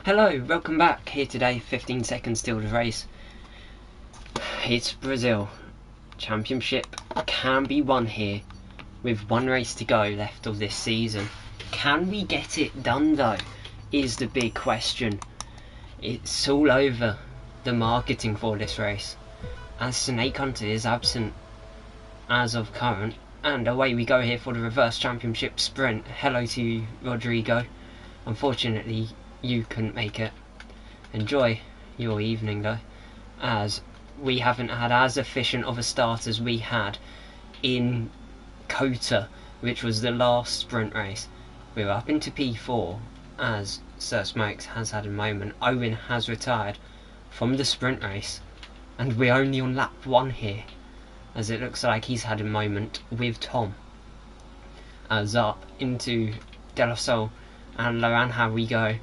Hello, welcome back. Here today, 15 seconds till the race. It's Brazil. Championship can be won here with one race to go left of this season. Can we get it done though, is the big question. It's all over the marketing for this race, as Snake Hunter is absent as of current. And away we go here for the reverse championship sprint. Hello to you, Rodrigo. Unfortunately, you couldn't make it. Enjoy your evening though, as we haven't had as efficient of a start as we had in Kota, which was the last sprint race. We're up into P4 as Sir Smokes has had a moment. Owen has retired from the sprint race, and we're only on lap 1 here, as it looks like he's had a moment with Tom. As up into De La Soul and Laranha we go.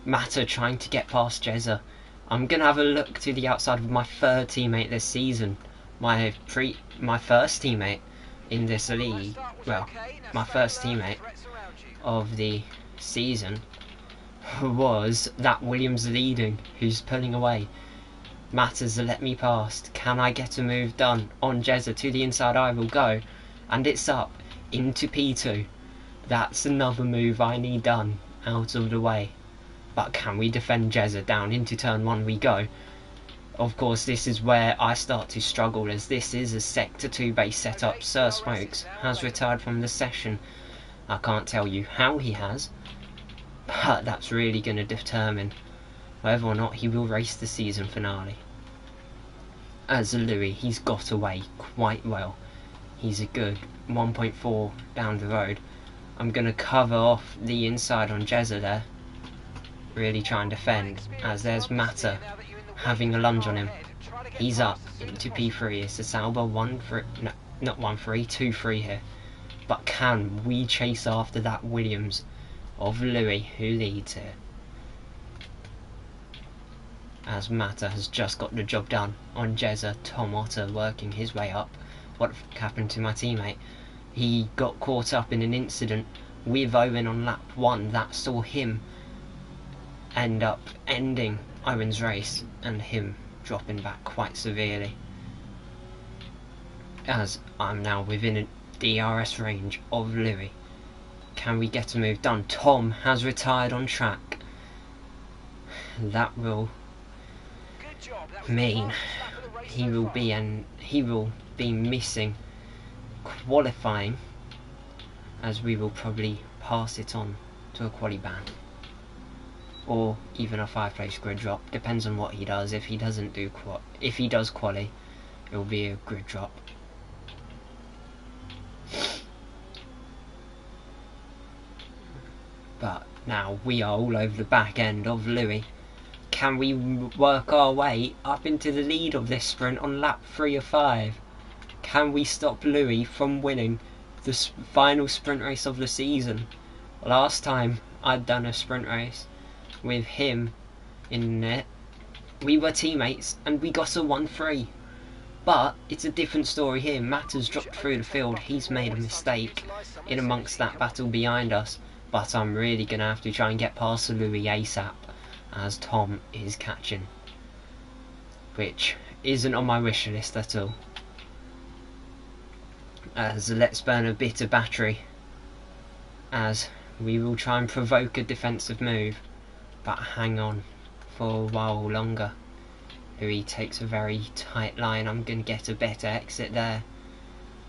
Mata trying to get past Jezza. I'm going to have a look to the outside of my third teammate this season. My first teammate in this league. Well, my first teammate of the season was that Williams leading, who's pulling away. Mata's let me past. Can I get a move done on Jezza? To the inside I will go. And it's up into P2. That's another move I need done out of the way. But can we defend Jezza? Down into turn 1 we go. Of course, this is where I start to struggle, as this is a Sector 2 base setup. Sir Smokes has retired from the session. I can't tell you how he has, but that's really going to determine whether or not he will race the season finale. As Louis, he's got away quite well. He's a good 1.4 down the road. I'm going to cover off the inside on Jezza there. Really try and defend, as there's Mata having a lunge on him. He's up into P3. It's a Sauber 1-3, no, not 1-3, 2-3 here. But can we chase after that Williams of Louis, who leads here? As Mata has just got the job done on Jezza. Tom Otter working his way up. What happened to my teammate? He got caught up in an incident with Owen on lap 1 that saw him end up ending Owen's race and him dropping back quite severely, as I'm now within a DRS range of Louis. Can we get a move done? Tom has retired on track. That will mean he will be missing qualifying, as we will probably pass it on to a quali ban, or even a 5-place grid drop. Depends on what he does. If he doesn't do if he does quali, it will be a grid drop. But now we are all over the back end of Louis. Can we work our way up into the lead of this sprint on lap 3 of 5? Can we stop Louis from winning the final sprint race of the season? Last time I'd done a sprint race with him in it, we were teammates and we got a 1-3. But it's a different story here. Matt's dropped through the field. He's made a mistake in amongst that battle behind us. But I'm really going to have to try and get past Louis ASAP, as Tom is catching, which isn't on my wish list at all. As let's burn a bit of battery, as we will try and provoke a defensive move, but hang on for a while longer. Louis takes a very tight line. I'm going to get a better exit there.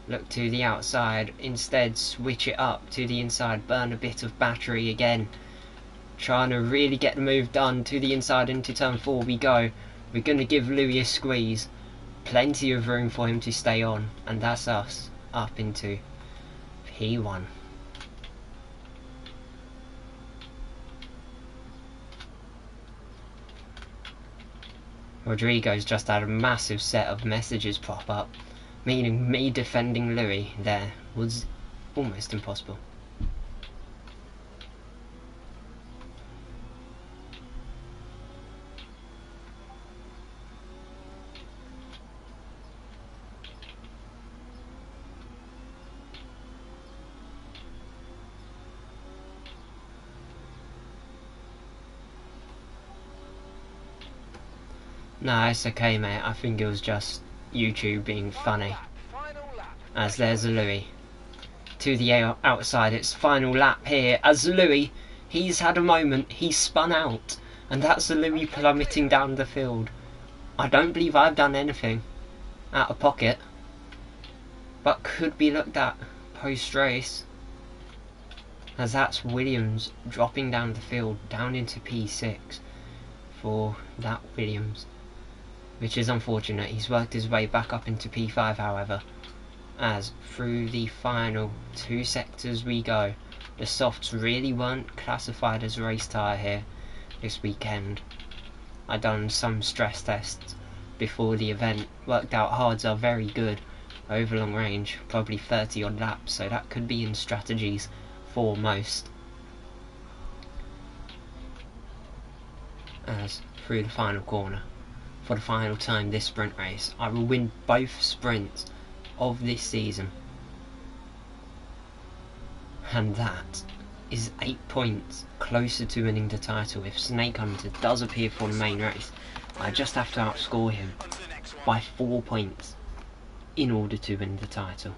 Look to the outside, instead switch it up to the inside, burn a bit of battery again. Trying to really get the move done. To the inside into turn 4 we go. We're going to give Louis a squeeze. Plenty of room for him to stay on, and that's us up into P1. Rodrigo's just had a massive set of messages pop up, meaning me defending Louis there was almost impossible. No, it's okay, mate. I think it was just YouTube being funny. As there's Louis. To the outside, it's final lap here. As Louis, he's had a moment. He's spun out. And that's Louis plummeting down the field. I don't believe I've done anything out of pocket. But could be looked at post-race. As that's Williams dropping down the field, down into P6 for that Williams. Which is unfortunate. He's worked his way back up into P5, however. As through the final 2 sectors we go. The softs really weren't classified as race tyre here this weekend. I done some stress tests before the event. Worked out hards are very good over long range, probably 30 odd laps, so that could be in strategies for most. As through the final corner, for the final time this sprint race, I will win both sprints of this season, and that is 8 points closer to winning the title. If Snake Hunter does appear for the main race, I just have to outscore him by 4 points in order to win the title.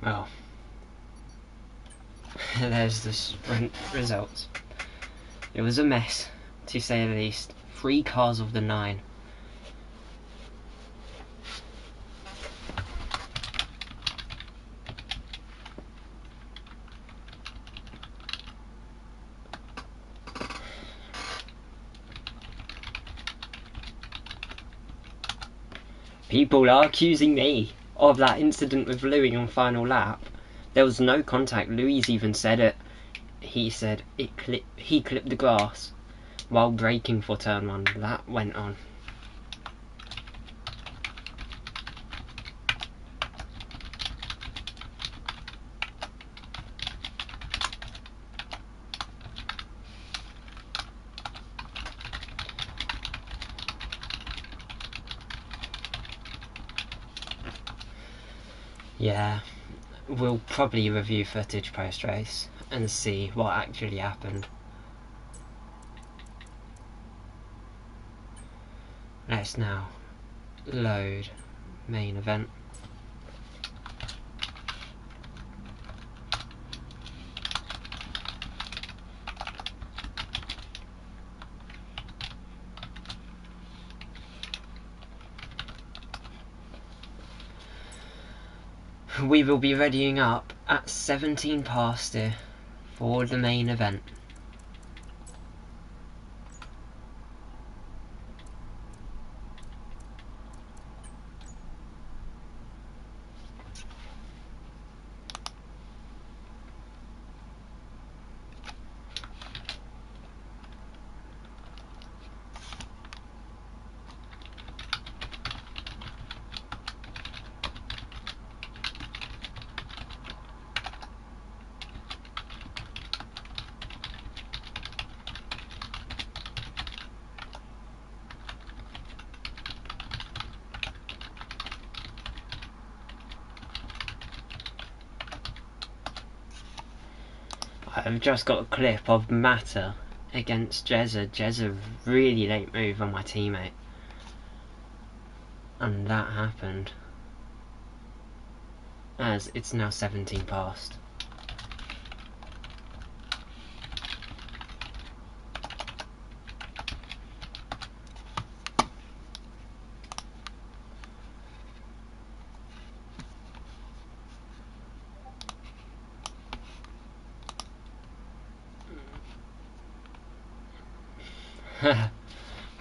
Well, there's the sprint results. It was a mess, to say the least. 3 cars of the 9. People are accusing me of that incident with Louis on final lap. There was no contact. Louis even said it. He said he clipped the grass while braking for turn 1. That went on. Yeah, we'll probably review footage post-race and see what actually happened. Let's now load main event. We will be readying up at 17 past here for the main event. I've just got a clip of Mata against Jezza. Jezza really late move on my teammate. And that happened. as it's now 17 past.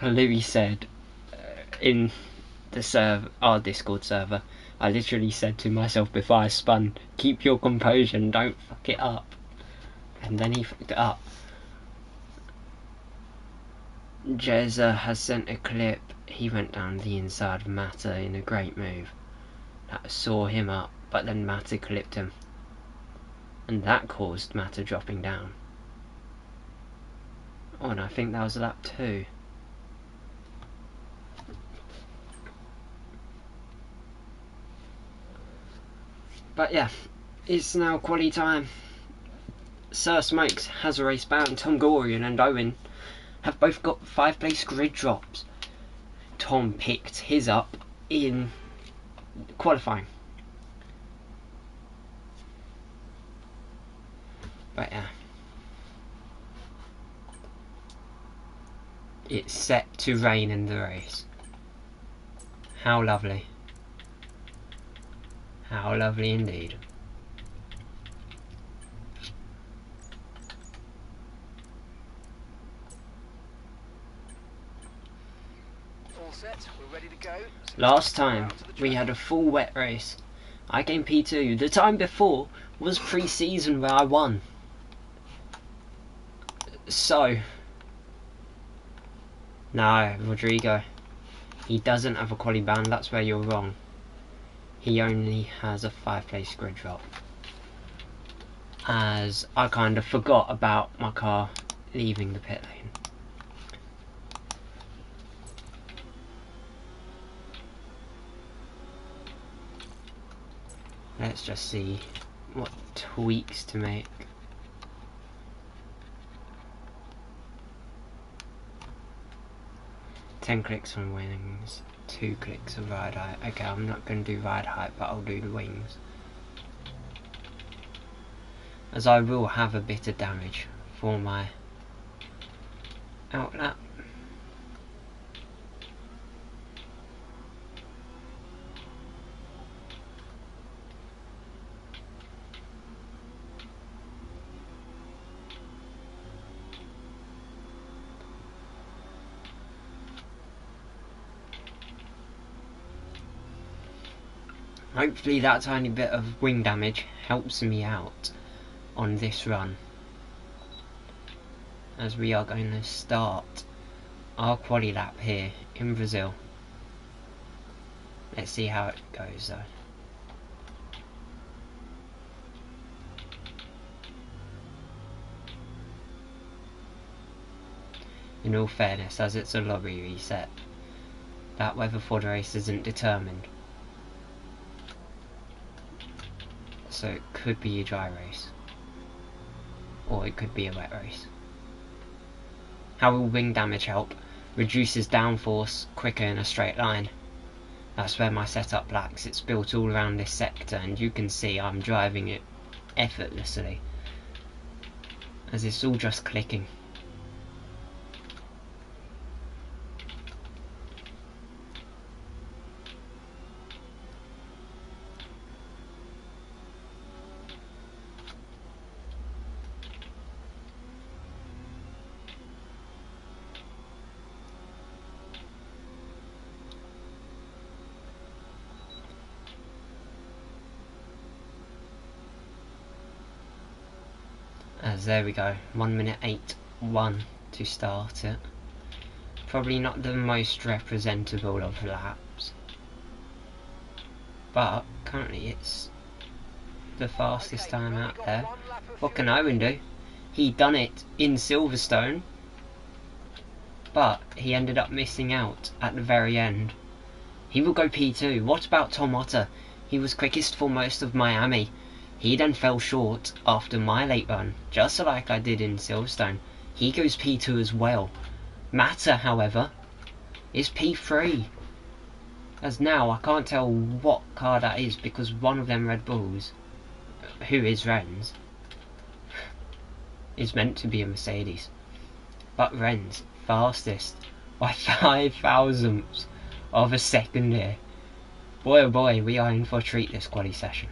Louis said in the our Discord server, I literally said to myself before I spun, keep your composure and don't fuck it up. And then he fucked it up. Jezza has sent a clip. He went down the inside of Mata in a great move. That saw him up, but then Mata clipped him. And that caused Mata dropping down. Oh, and I think that was lap 2. But yeah, it's now quali time. Sir Smokes has a race bound. Tom Gorian and Owen have both got 5 place grid drops. Tom picked his up in qualifying. But yeah, it's set to rain in the race. How lovely. How lovely indeed. All set, we're ready to go. Last time we had a full wet race. I came P2. The time before was pre-season where I won. So no, Rodrigo, he doesn't have a quali ban. That's where you're wrong. He only has a 5 place grid drop, as I kind of forgot about my car leaving the pit lane. Let's just see what tweaks to make. Ten clicks on wings, 2 clicks of ride height. Okay, I'm not going to do ride height, but I'll do the wings, as I will have a bit of damage for my outlap. Hopefully that tiny bit of wing damage helps me out on this run, as we are going to start our quali lap here in Brazil. Let's see how it goes though. In all fairness, as it's a lobby reset, that weather for the race isn't determined. So it could be a dry race, or it could be a wet race. How will wing damage help? Reduces downforce quicker in a straight line. That's where my setup lacks. It's built all around this sector, and you can see I'm driving it effortlessly, as it's all just clicking. As there we go, 1:08.1 to start it. Probably not the most representable of laps, but currently it's the fastest time out there. What can Owen do? He done it in Silverstone, but he ended up missing out at the very end. He will go P2. What about Tom Otter? He was quickest for most of Miami. He then fell short after my late run, just like I did in Silverstone. He goes P2 as well. Mata, however, is P3. As now I can't tell what car that is because one of them Red Bulls, who is Renz, is meant to be a Mercedes. But Renz, fastest by 5 thousandths of a second here. Boy oh boy, we are in for a treat this quali session.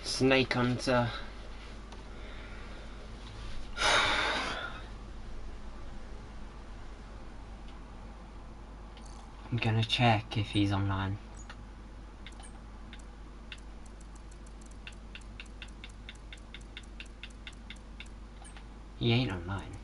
Snake Hunter. I'm gonna check if he's online. He ain't online.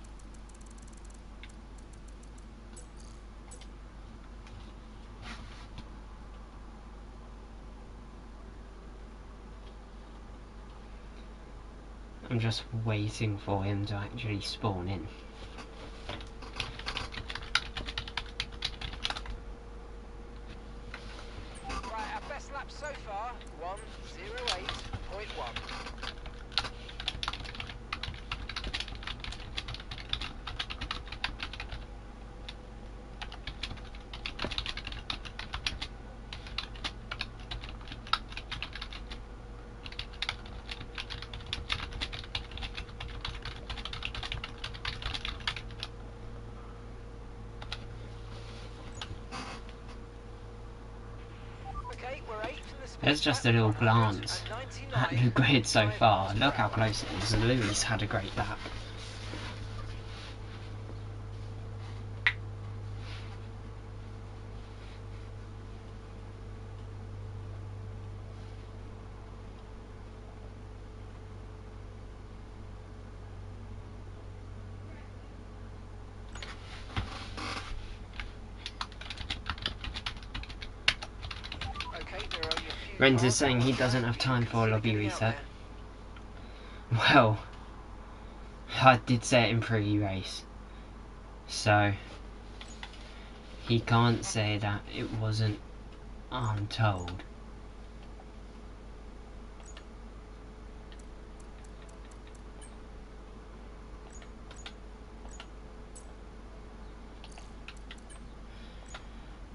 I'm just waiting for him to actually spawn in. Right, our best lap so far, 1:08.1. Okay, we're 8th in the sprint. There's just a little glance at the grid so far. Look how close it is. Lewis had a great lap. Renz is saying he doesn't have time for a lobby reset. Well, I did say it in pre-race, so he can't say that it wasn't untold.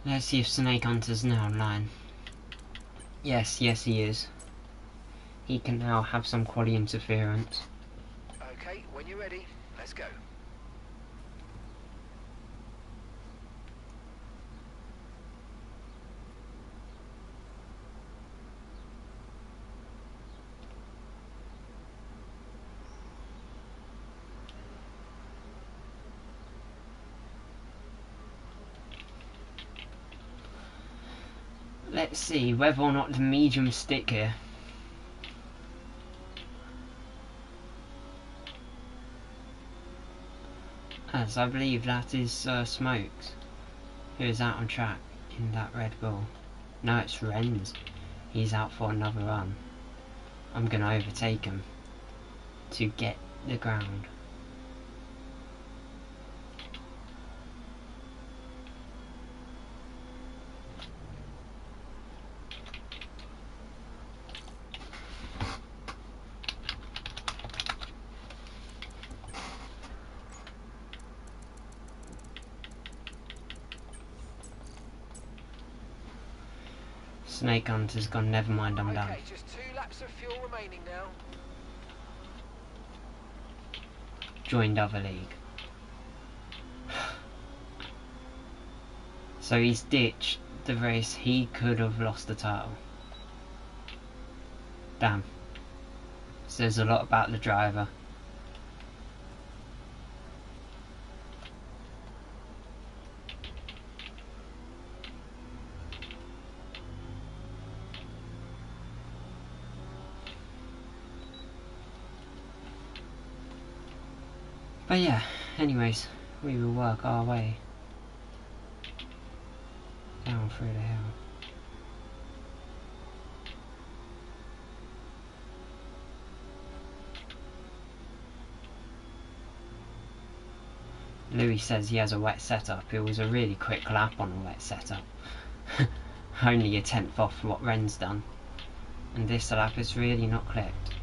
Let's see if Snake Hunter's now online. Yes, he is. He can now have some quality interference. Okay, when you're ready, let's go. Let's see whether or not the medium stick here. As I believe that is Smokes, who is out on track in that Red Bull. No, it's Renz. He's out for another run. I'm going to overtake him to get the ground. Snake Hunter's gone, never mind, I'm done. Okay, just 2 laps of fuel remaining now. Joined other league. So he's ditched the race. He could have lost the title. Damn. Says a lot about the driver. But yeah, anyways, we will work our way down through the hill. Louis says he has a wet setup. It was a really quick lap on a wet setup. Only a tenth off what Ren's done. And this lap is really not clipped.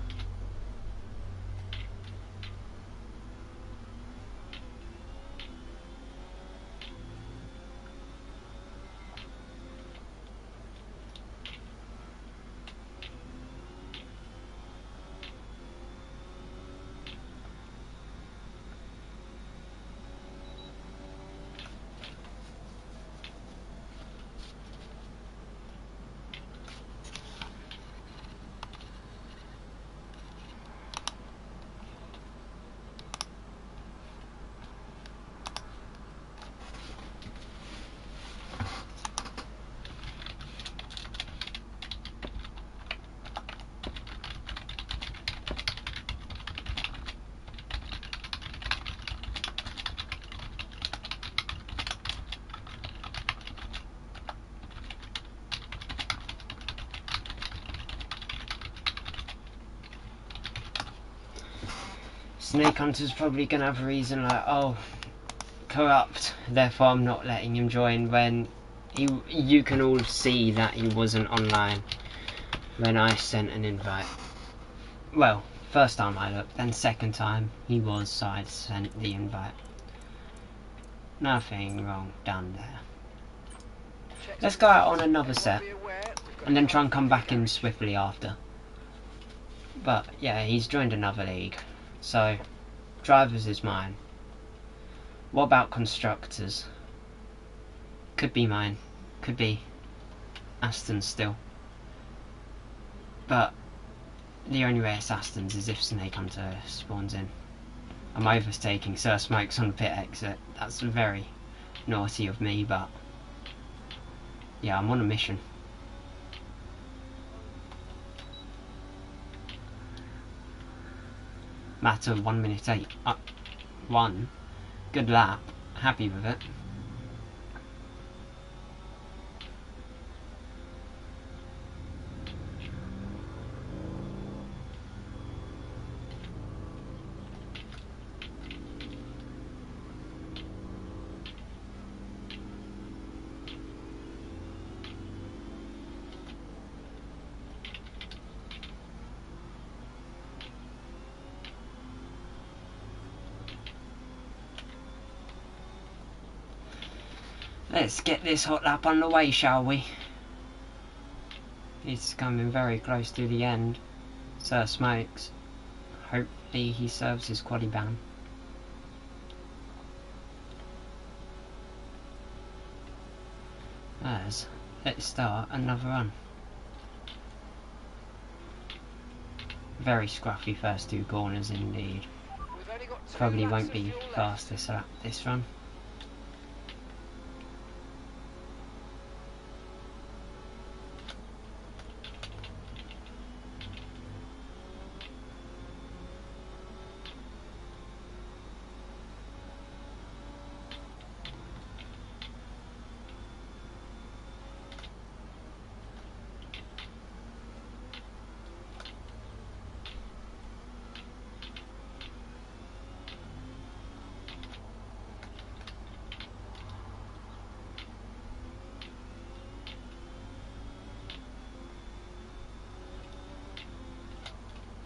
Snake Hunter's probably gonna have a reason like, oh, corrupt, therefore I'm not letting him join, when you can all see that he wasn't online when I sent an invite. Well, first time I looked, then second time he was, so I sent the invite. Nothing wrong done there. Let's go out on another set and then try and come back in swiftly after. But yeah, he's joined another league, so drivers is mine. What about constructors? Could be mine, could be Aston's still. But the only way it's Aston's is if Snake Hunter spawns in. I'm overtaking Sir Smokes on the pit exit. That's very naughty of me, but yeah, I'm on a mission. Matter of 1 minute 8. One. Good lap. Happy with it. Let's get this hot lap on the way, shall we? It's coming very close to the end. Sir Smokes. Hopefully he serves his quali ban. Let's start another run. Very scruffy first two corners indeed. Probably won't be fastest lap this run.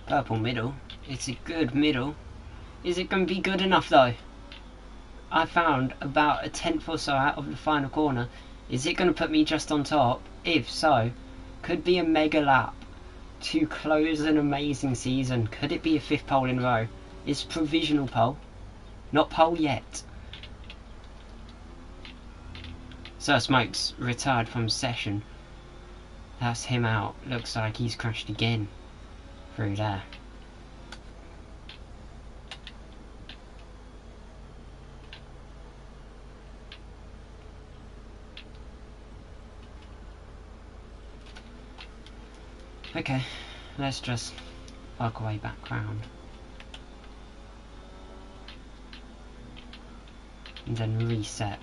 Purple middle. It's a good middle. Is it going to be good enough though? I found about a tenth or so out of the final corner. Is it going to put me just on top? If so, could be a mega lap to close an amazing season. Could it be a 5th pole in a row? It's provisional pole. Not pole yet. Sir Smokes retired from session. That's him out. Looks like he's crashed again. Through there. Okay, let's just work our way back round. And then reset.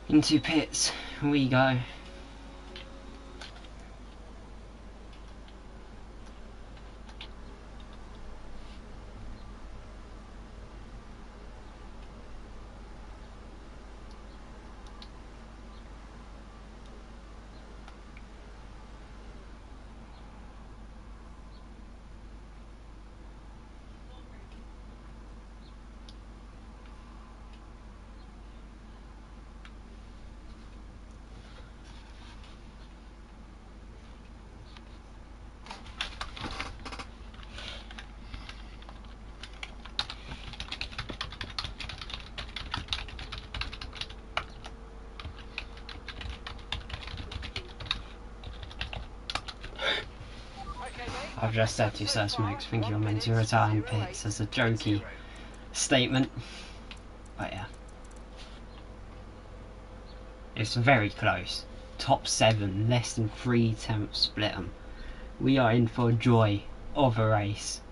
Into pits we go. I've just said to Sir Smokes, think you're meant to retire in pits as a jokey statement. But yeah. It's very close. Top 7, less than 3/10 split 'em. We are in for a joy of a race.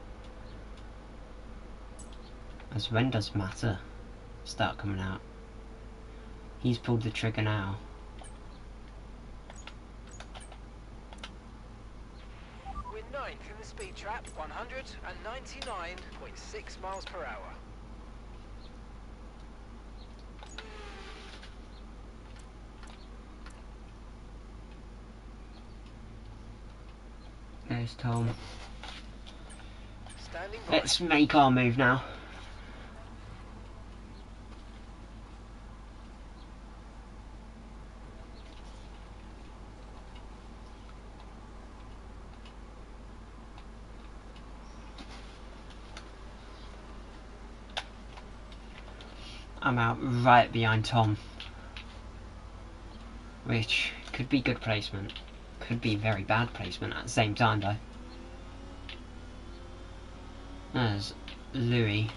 As when does Matter start coming out? He's pulled the trigger now. We're 9th in the speed trap, 199.6 miles per hour. There's Tom. Standing by. Let's make our move now. I'm out right behind Tom, which could be good placement, could be very bad placement at the same time though. There's Louis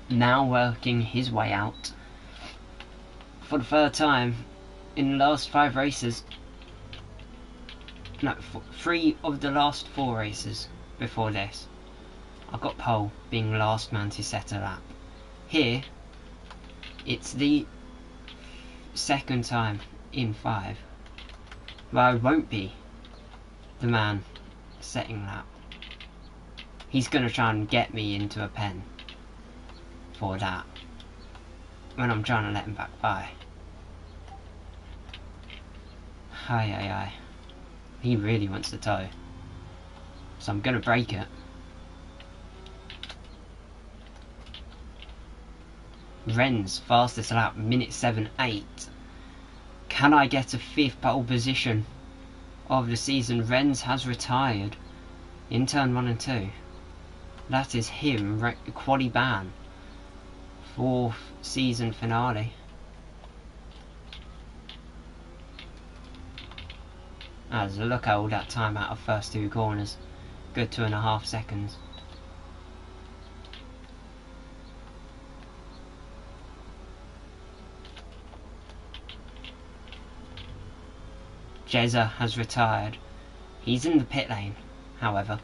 now working his way out for the third time in the last 5 races. No, 3 of the last 4 races before this. I got pole being last man to set a lap. Here it's the second time in 5 where I won't be the man setting lap. He's gonna try and get me into a pen for that when I'm trying to let him back by. Aye. He really wants to tow, so I'm gonna break it. Ren's fastest lap, minute 7.8. Can I get a 5th pole position of the season? Ren's has retired in turn 1 and 2. That is him, quali ban. 4th season finale. As look at all that time out of first 2 corners. Good 2.5 seconds. Jezza has retired. He's in the pit lane, however.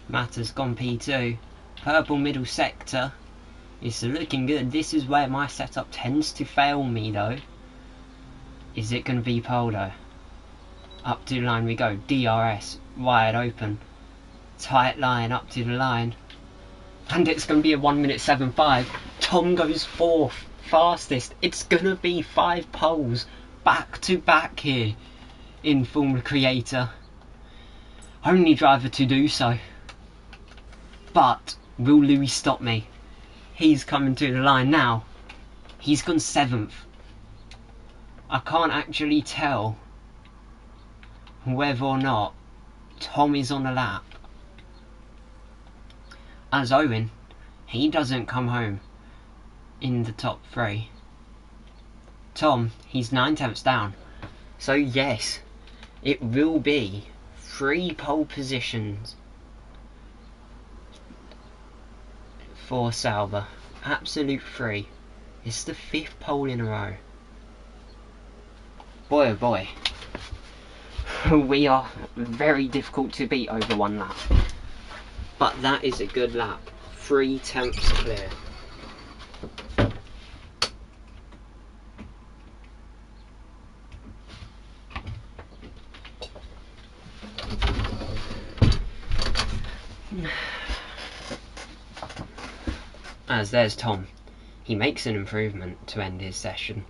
Matter's gone P2. Purple middle sector. It's looking good. This is where my setup tends to fail me though. Is it going to be pole though? Up to the line we go. DRS wide open. Tight line up to the line. And it's going to be a 1:07.5. Tom goes 4th. Fastest. It's going to be 5 poles back to back here in Formula Creator. Only driver to do so. But will Louis stop me? He's coming to the line now. He's gone 7th. I can't actually tell whether or not Tom is on a lap. As Owen, he doesn't come home in the top 3. Tom, he's 9/10 down. So yes, it will be 3 pole positions for Sauber. Absolute 3. It's the 5th pole in a row. Boy oh boy. We are very difficult to beat over 1 lap. But that is a good lap. 3 tenths clear. As there's Tom. He makes an improvement to end his session,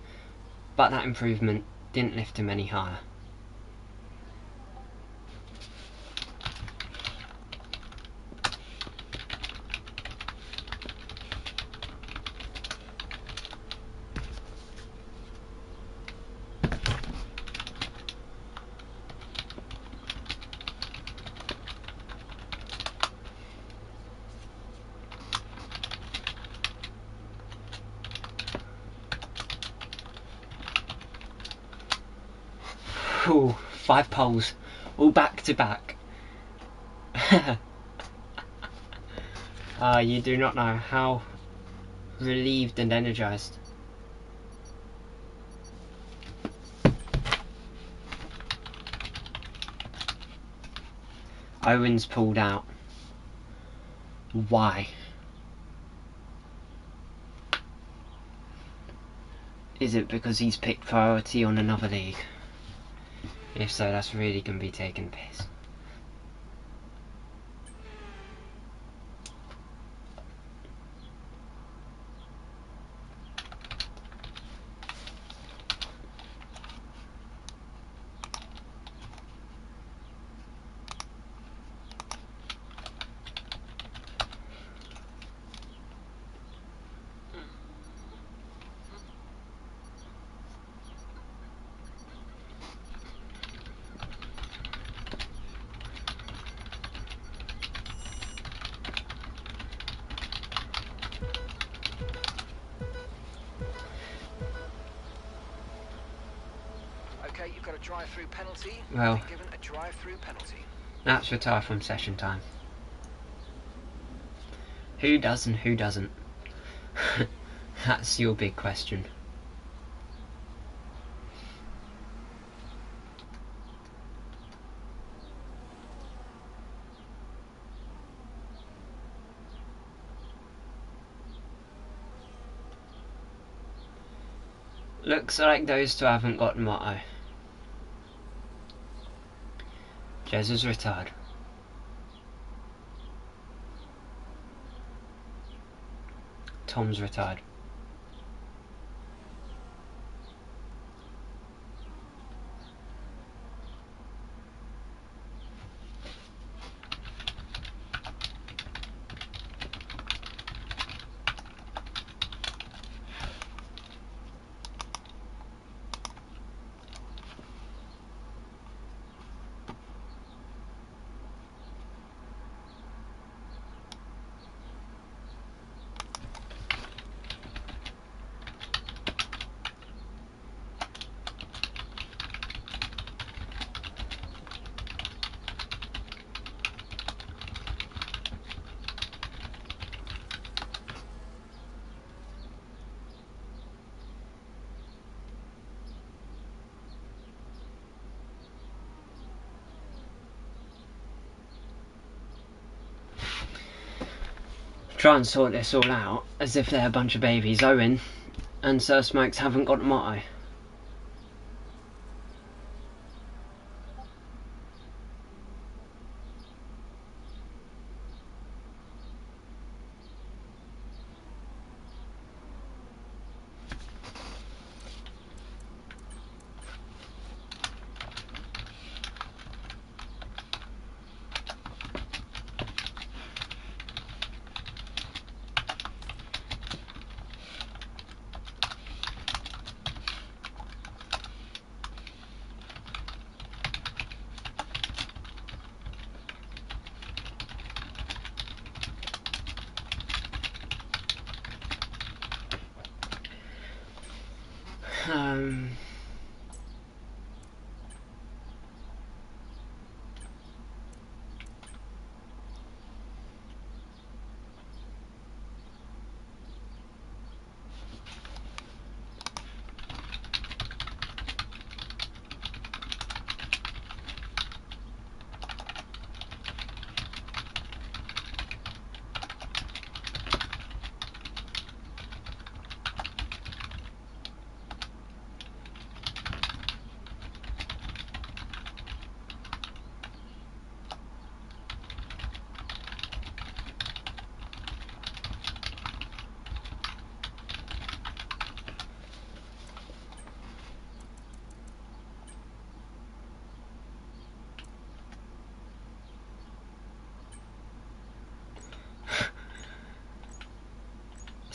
but that improvement didn't lift him any higher. Ooh, 5 poles, all back to back. You do not know how relieved and energized. Owens pulled out. Why? Is it because he's picked priority on another league? If so, that's really going to be taking piss. Okay, you've got a drive-through penalty. Well, Given a drive-through penalty. That's retire from session time. Who does and who doesn't? That's your big question. Looks like those two haven't got the motto. Jez is retired. Tom's retired. Try and sort this all out as if they're a bunch of babies. Owen and Sir Smokes haven't got the motto.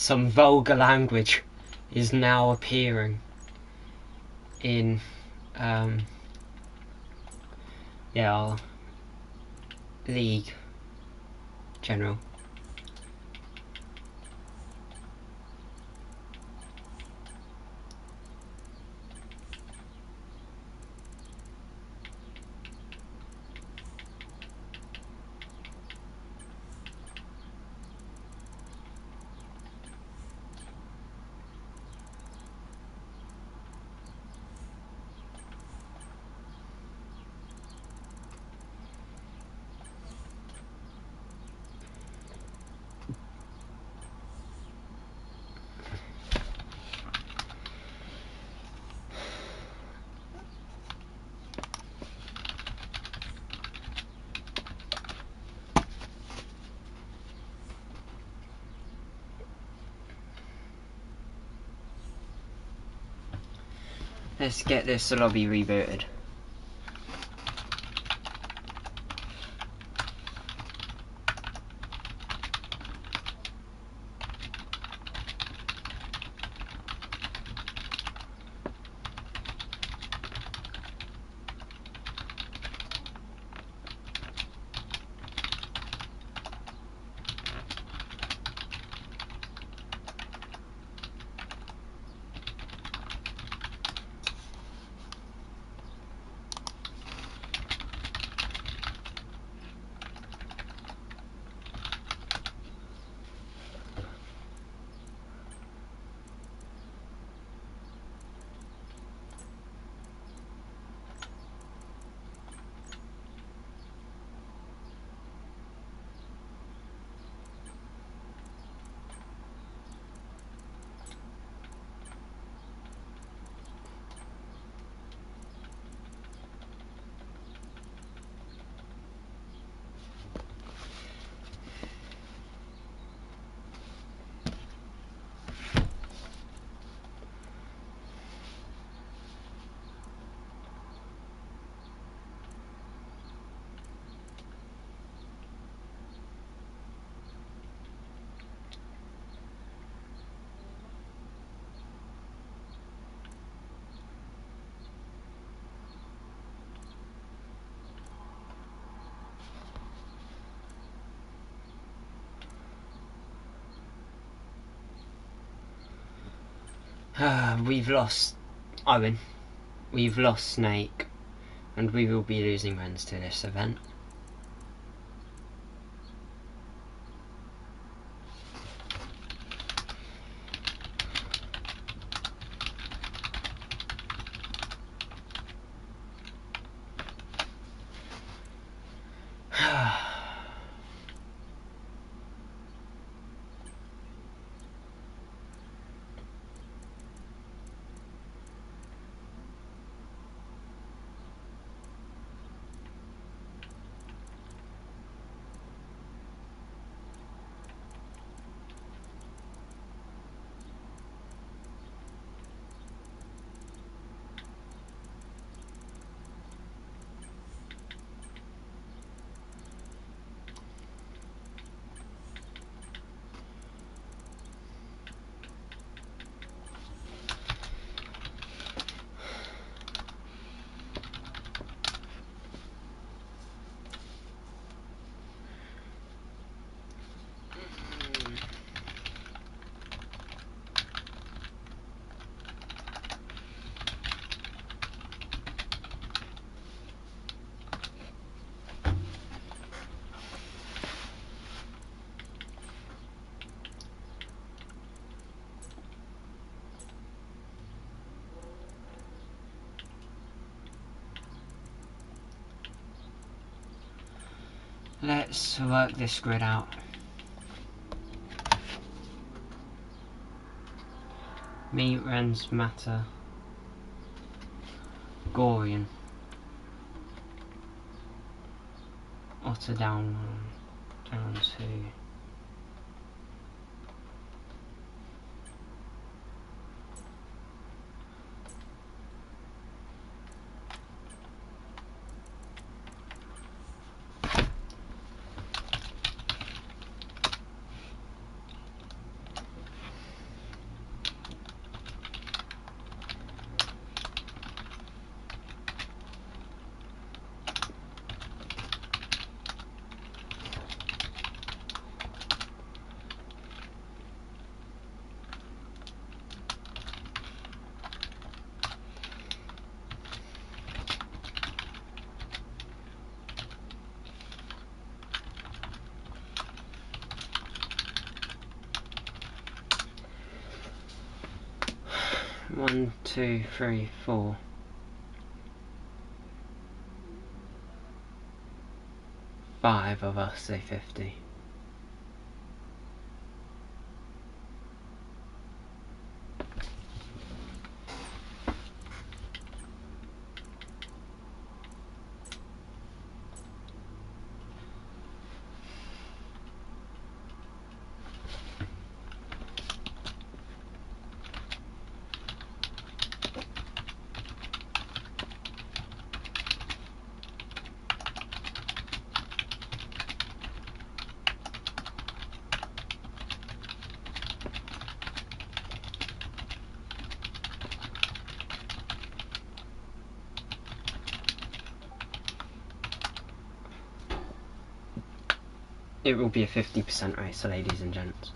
some vulgar language is now appearing in our league general. Let's get this lobby rebooted. We've lost Owen, we've lost Snake, and we will be losing runs to this event. Let's work this grid out. Me, Rens, Matter, Gorian, Otter down 1, down 2. 1, 2, 3, 4. 5 of us say 50. It will be a 50% race, ladies and gents.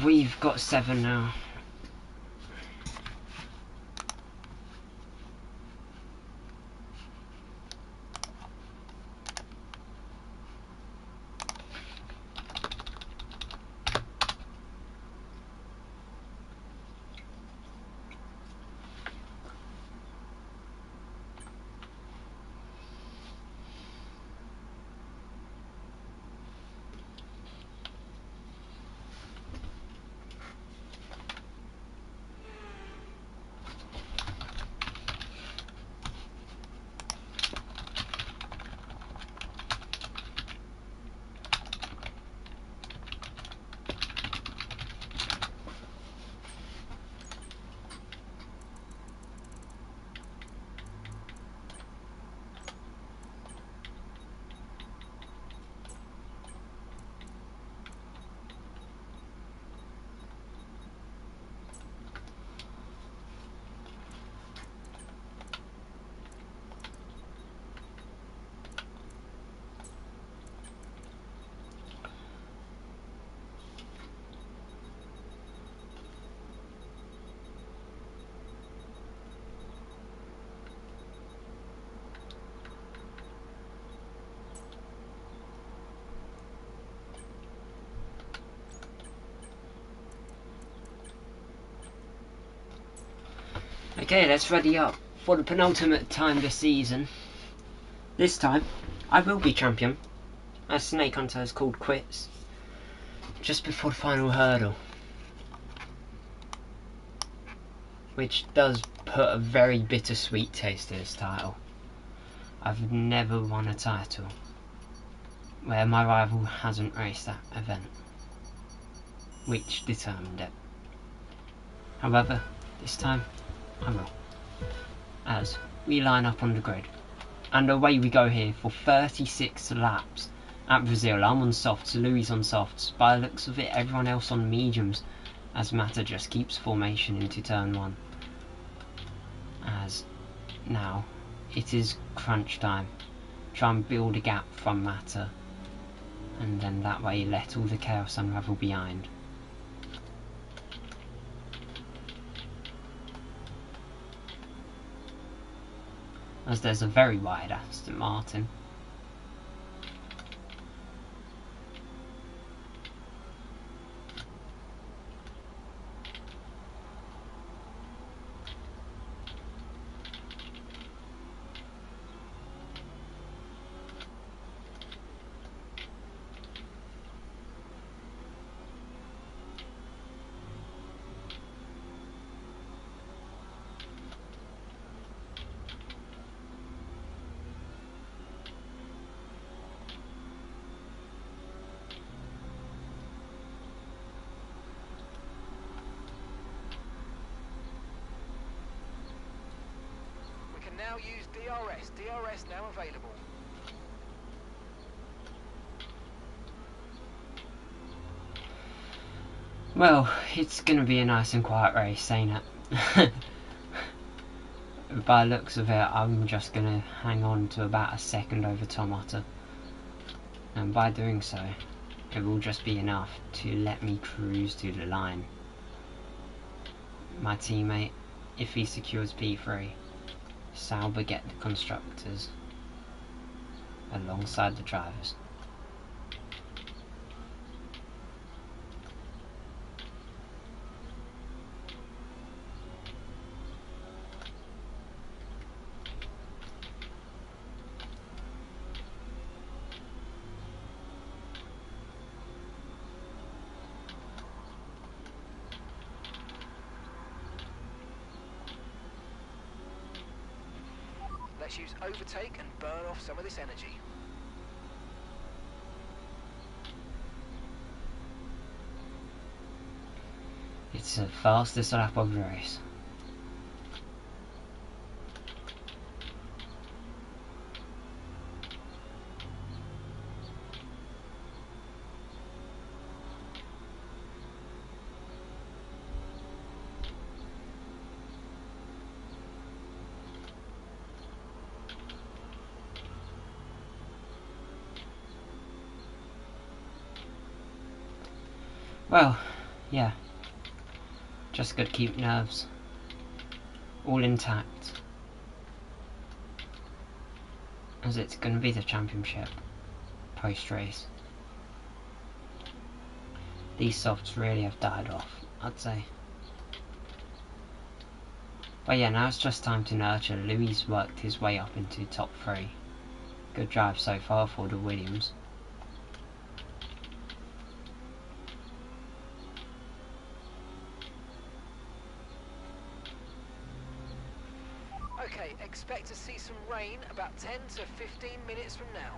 We've got 7 now. Okay, let's ready up for the penultimate time this season. This time, I will be champion, as Snake Hunter has called quits, just before the final hurdle. Which does put a very bittersweet taste to this title. I've never won a title where my rival hasn't raced that event, which determined it. However, this time, I will, as we line up on the grid, and away we go here for 36 laps at Brazil. I'm on softs, Louis on softs. By the looks of it, everyone else on mediums, as Mata just keeps formation into turn 1. As now it is crunch time. Try and build a gap from Mata, and then that way let all the chaos unravel behind. As there's a very wide Aston Martin. Now use DRS. DRS now available. Well, it's gonna be a nice and quiet race, ain't it? By the looks of it, I'm just gonna hang on to about a second over Tom Otter, and by doing so, it will just be enough to let me cruise to the line. My teammate, if he secures P3, Sauber get the constructors alongside the drivers. Let's use overtake and burn off some of this energy. It's the fastest lap of the race. Well, yeah. Just gotta keep nerves all intact, as it's gonna be the championship post-race. These softs really have died off, I'd say. But yeah, now it's just time to nurture. Louis worked his way up into top 3. Good drive so far for the Williams. Okay, expect to see some rain about 10 to 15 minutes from now.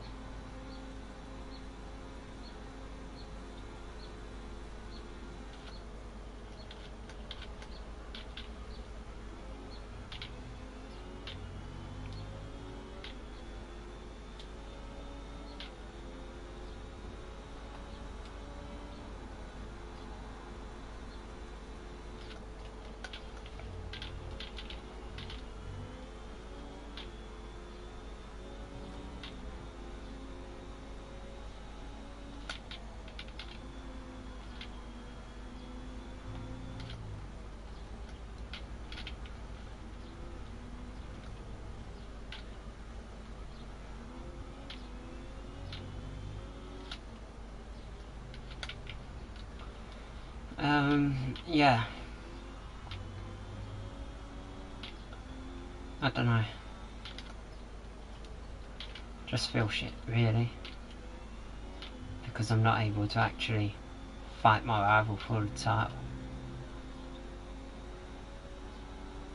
Yeah. I don't know. Just feel shit, really. Because I'm not able to actually fight my rival for the title.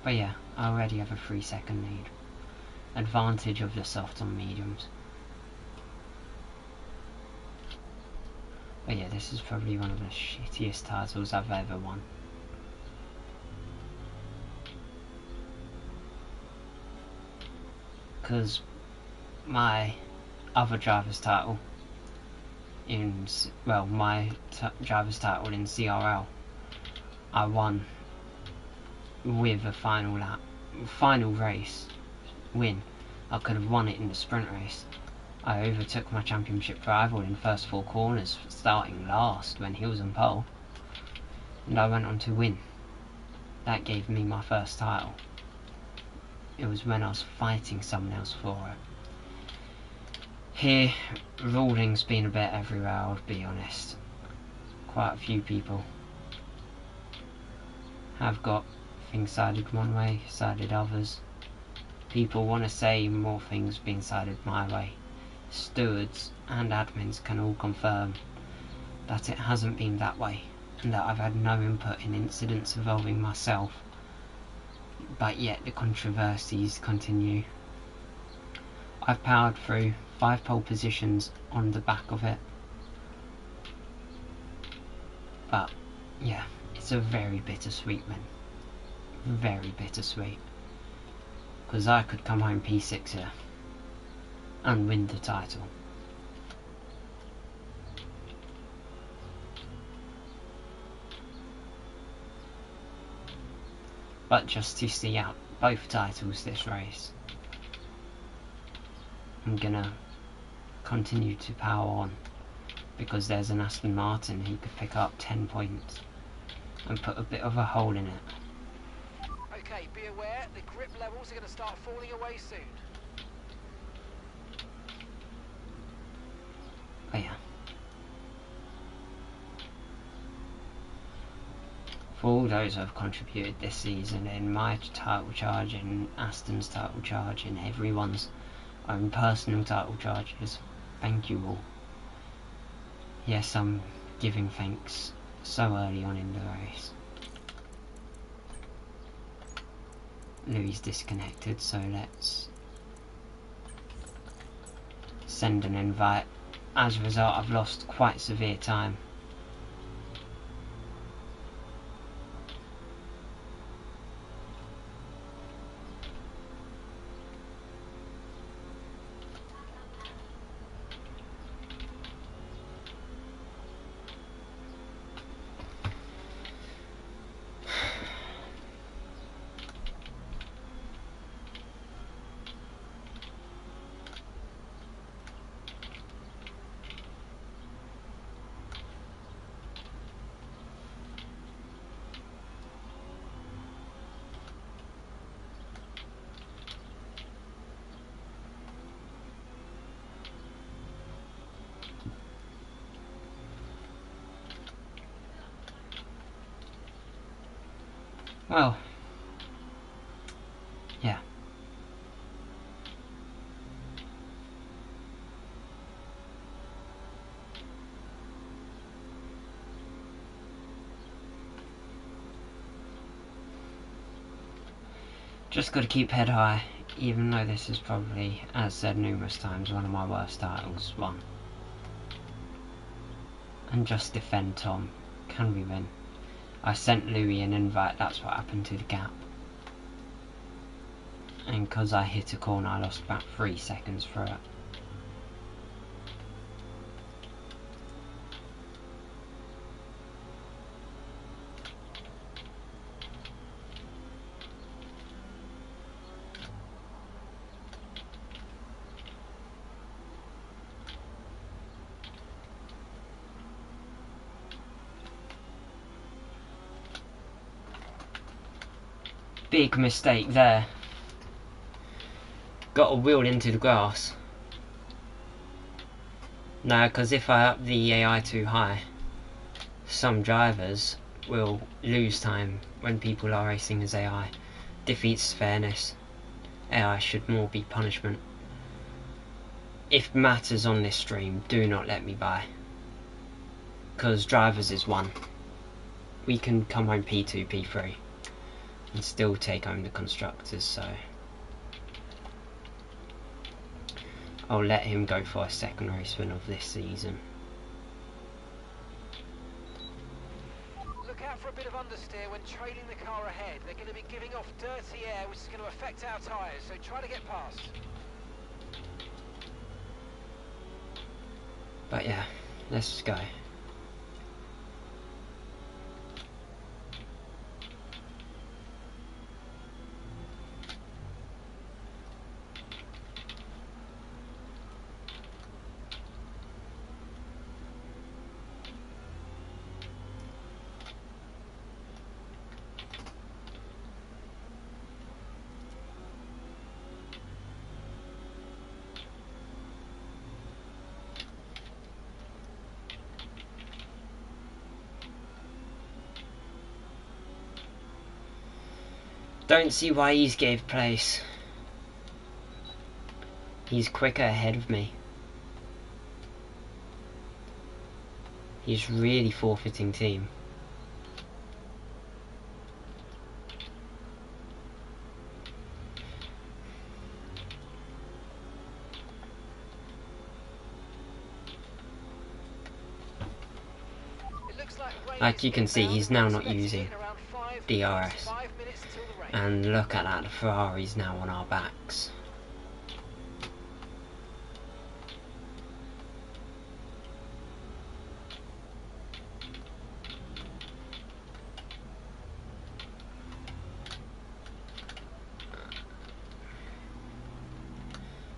But yeah, I already have a 3-second lead. Advantage of the soft on mediums. But yeah, this is probably one of the shittiest titles I've ever won. Because my other driver's title my driver's title in CRL, I won with a final race win. I could have won it in the sprint race. I overtook my championship rival in first 4 corners, starting last when he was on pole, and I went on to win. That gave me my first title. It was when I was fighting someone else for it. Here, ruling's been a bit everywhere, I'll be honest. Quite a few people have got things sided one way, sided others. People want to say more things being sided my way. Stewards and admins can all confirm that it hasn't been that way, and that I've had no input in incidents involving myself, but yet the controversies continue. I've powered through 5 pole positions on the back of it, but yeah, it's a very bittersweet win. Very bittersweet, because I could come home P6 here and win the title. but just to see out both titles this race. I'm gonna continue to power on because there's an Aston Martin who could pick up 10 points and put a bit of a hole in it. Okay, be aware, the grip levels are going to start falling away soon. Oh yeah. For all those who have contributed this season in my title charge, in Aston's title charge, in everyone's own personal title charges, thank you all. Yes, I'm giving thanks so early on in the race. Louis disconnected, so let's send an invite. As a result, I've lost quite severe time. Well, yeah. Just got to keep head high, even though this is probably, as said numerous times, one of my worst titles won. And just defend Tom. Can we win? I sent Louis an invite, that's what happened to the gap. And because I hit a corner, I lost about 3 seconds through it. Big mistake there. Got a wheel into the grass. No, because if I up the AI too high, some drivers will lose time when people are racing as AI. Defeats fairness. AI should more be punishment. If matters on this stream, do not let me buy. Because drivers is 1. We can come home P2, P3. And still take home the constructors, so I'll let him go for a second race win of this season. Look out for a bit of understeer when trailing the car ahead. They're going to be giving off dirty air, which is going to affect our tyres, so try to get past. But yeah, let's go. Don't see why he's gave place. He's quicker ahead of me. He's really forfeiting team. Like you can see, he's now not using DRS. And look at that, the Ferrari's now on our backs.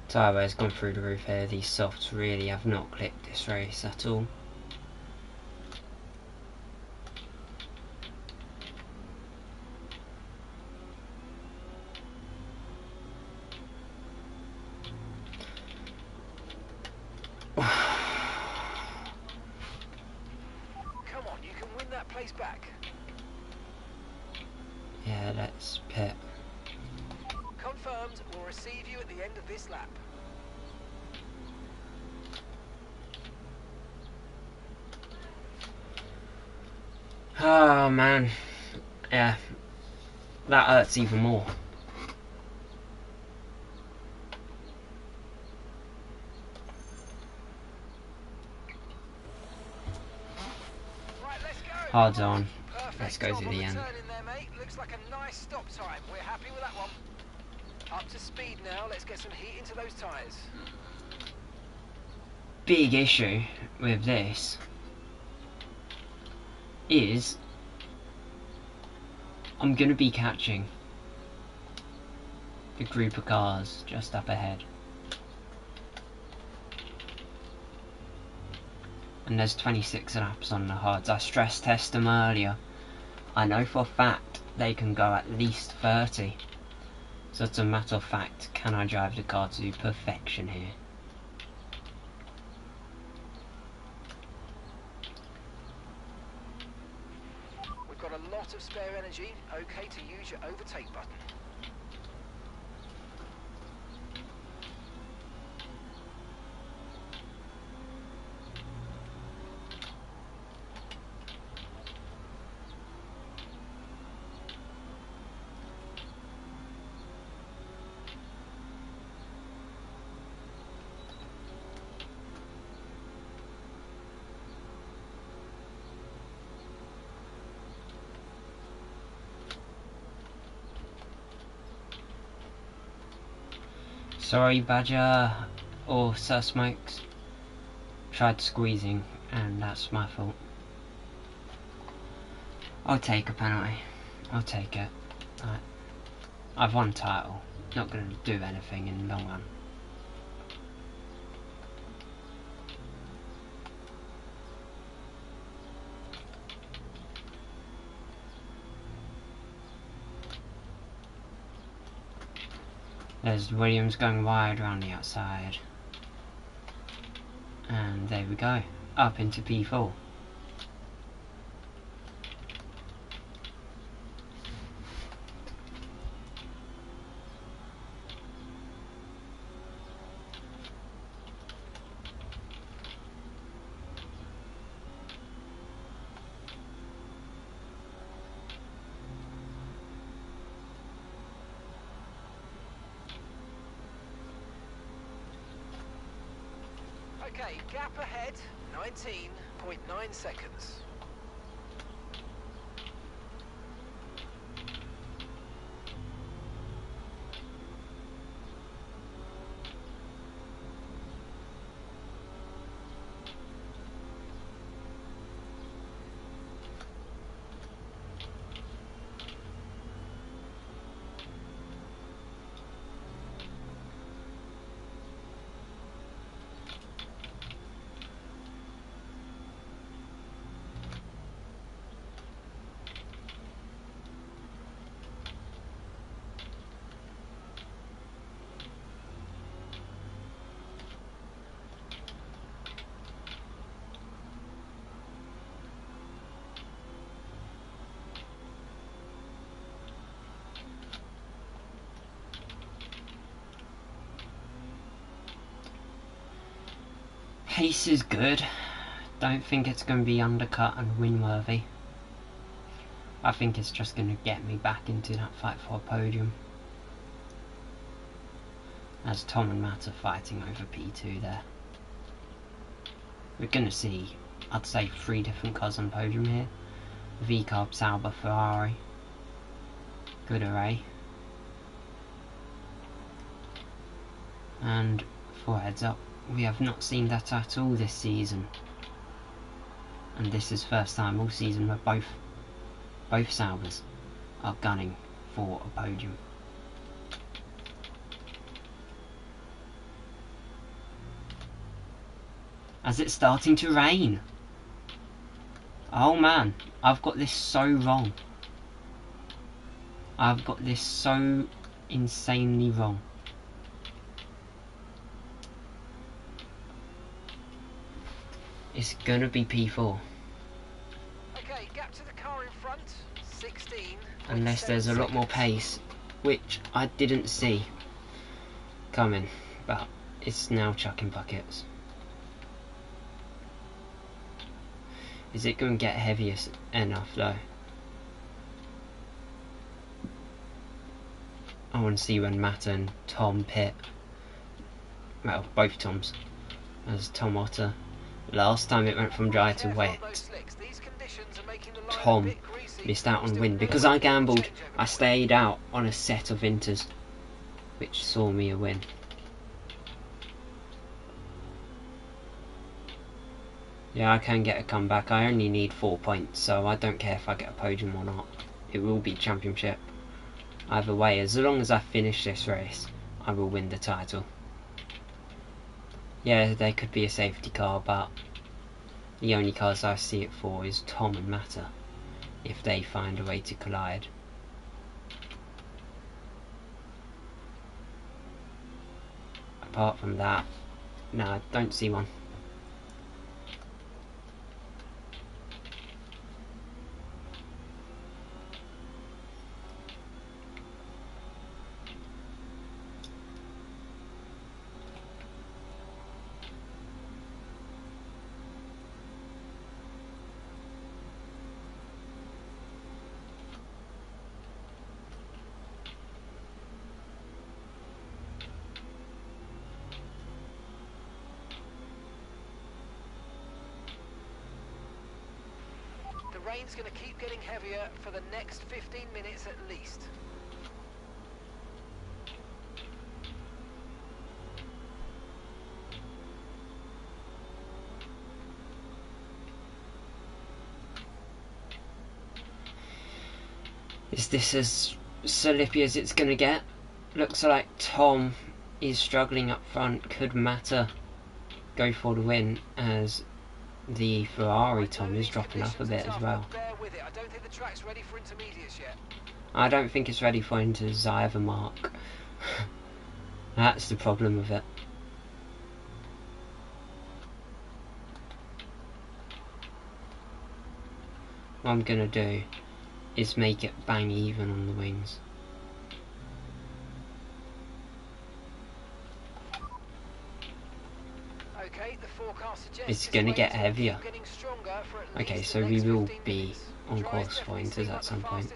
Tyre wear's gone through the roof here. These softs really have not clipped this race at all. Come on, you can win that place back. Yeah, let's pit. Confirmed, we'll receive you at the end of this lap. Oh man, yeah, that hurts even more. Right, let's go. Hard on. Perfect Let's go job to on the end. turn in there, mate. Looks like a nice stop time. We're happy with that one. Up to speed now. Let's get some heat into those tyres. Big issue with this is I'm going to be catching the group of cars just up ahead. And there's 26 laps on the hards. I stress test them earlier. I know for a fact they can go at least 30. So it's a matter of fact, can I drive the car to perfection here? We've got a lot of spare energy. Okay to use your overtake button. Sorry, Badger or Sir Smokes. Tried squeezing, and that's my fault. I'll take a penalty. I'll take it. Right. I've won title. Not going to do anything in the long run. There's Williams going wide around the outside. And there we go. Up into P4. Okay, gap ahead, 19.9 seconds. Pace is good. Don't think it's going to be undercut and win worthy. I think it's just going to get me back into that fight for a podium. As Tom and Matt are fighting over P2 there. We're going to see, I'd say, 3 different cars on podium here. V-Carb, Sauber, Ferrari. Good array. And for heads up, we have not seen that at all this season. And this is first time all season where both Saubers are gunning for a podium. as it's starting to rain. Oh man, I've got this so wrong. I've got this so insanely wrong. It's gonna be P4. Okay, gap to the car in front, 16. Unless there's a lot more pace, which I didn't see coming, but it's now chucking buckets. Is it going to get heavy enough though? I want to see when Matt and Tom pit. Well, both Toms. As Tom Otter. Last time it went from dry to wet, Tom missed out on win. Because I gambled, I stayed out on a set of inters, which saw me a win. Yeah, I can get a comeback. I only need 4 points, so I don't care if I get a podium or not. It will be championship. Either way, as long as I finish this race, I will win the title. Yeah, there could be a safety car, but the only cars I see it for is Tom and Matter, if they find a way to collide. Apart from that, no, I don't see one. The rain's going to keep getting heavier for the next 15 minutes at least. Is this as slippy as it's going to get? Looks like Tom is struggling up front. Could Matter go for the win, as the Ferrari Tom is dropping up a bit as well. I don't think the track's ready for intermediates yet. I don't think it's ready for inters either, Mark. That's the problem with it. What I'm gonna do is make it bang even on the wings. Okay, the forecast suggests it's gonna get heavier. Okay, so we will be on course for inters at some point.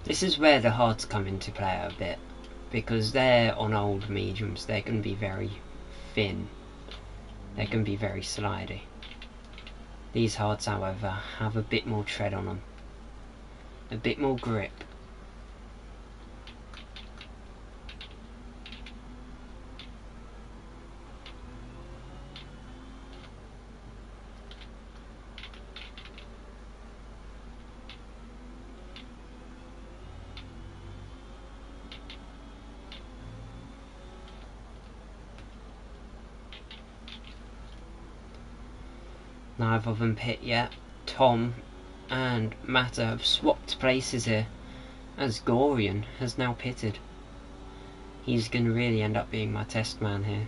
This is where the hards come into play a bit, because they're on old mediums, they can be very thin, they can be very slidey. These hards, however, have a bit more tread on them, a bit more grip. Neither of them pit yet. Tom and Matter have swapped places here, as Gorian has now pitted. He's going to really end up being my test man here.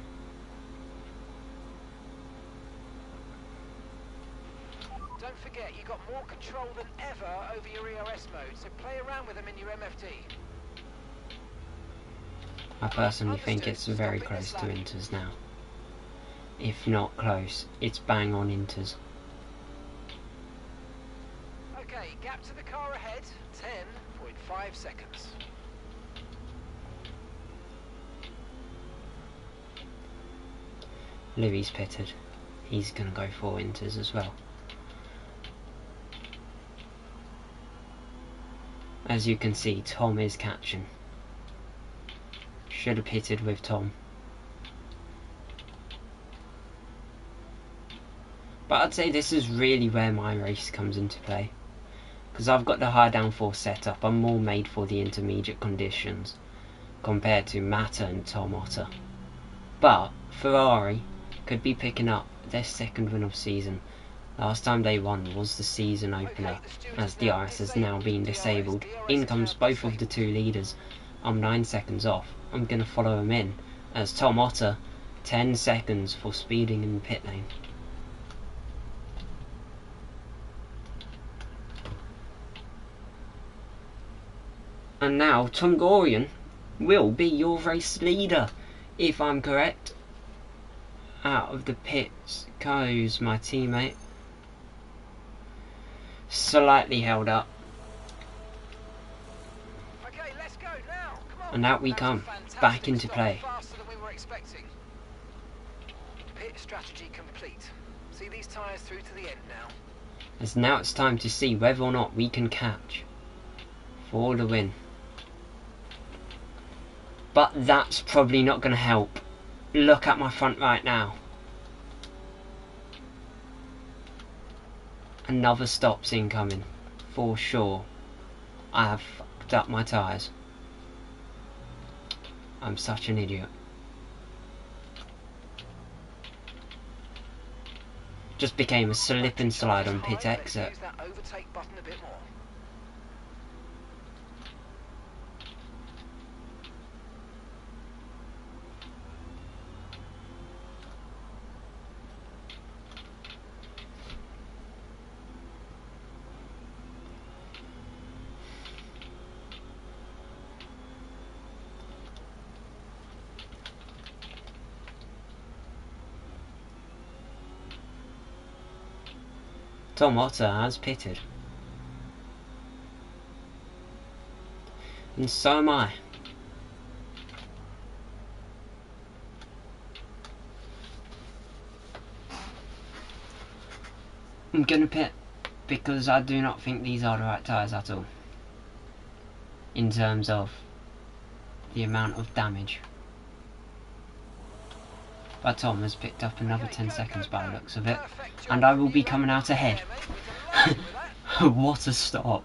Don't forget, you've got more control than ever over your ERS mode, so play around with them in your MFD. I personally think it's very close to inters now. If not close, it's bang on inters. Okay, gap to the car ahead, 10.5 seconds. Louis pitted. He's going to go for inters as well. As you can see, Tom is catching. should have pitted with Tom. But I'd say this is really where my race comes into play. Because I've got the high downforce setup, I'm more made for the intermediate conditions compared to Mata and Tom Otter. But Ferrari could be picking up their second win of season. Last time they won was the season opener, as DRS has now been disabled. In comes both of the two leaders. I'm 9 seconds off. I'm going to follow him in, as Tom Otter 10 seconds for speeding in the pit lane. And now Tom Gorian will be your race leader, if I'm correct. Out of the pits goes my teammate. Slightly held up. Okay, let's go now. Come on. And out we come, back into play. Faster than we were expecting. Pit strategy complete. See these tyres through to the end now. As now it's time to see whether or not we can catch for the win. But that's probably not going to help. Look at my front right now. Another stop's incoming, for sure. I have fucked up my tyres. I'm such an idiot. Just became a slip and slide on pit exit. Use that overtake button a bit more. Tom Otter has pitted. And so am I. I'm gonna pit because I do not think these are the right tyres at all. In terms of the amount of damage. But Tom has picked up another 10 seconds by the looks of it, and I will be coming out ahead. What a stop.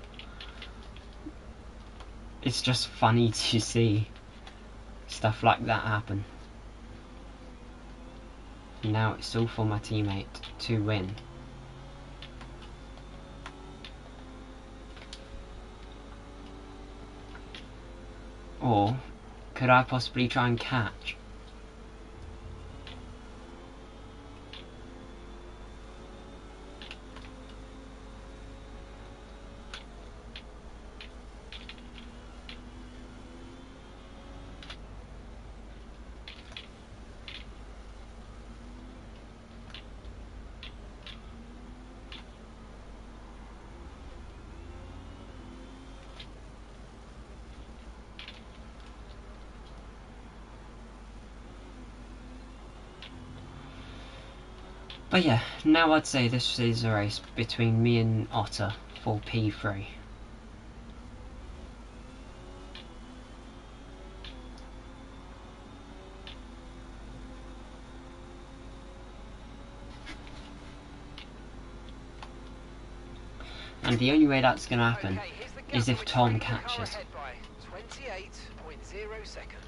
It's just funny to see stuff like that happen. Now it's all for my teammate to win. Or could I possibly try and catch? But yeah, now I'd say this is a race between me and Otter for P3. And the only way that's going to happen is if Tom catches. 28.0 seconds.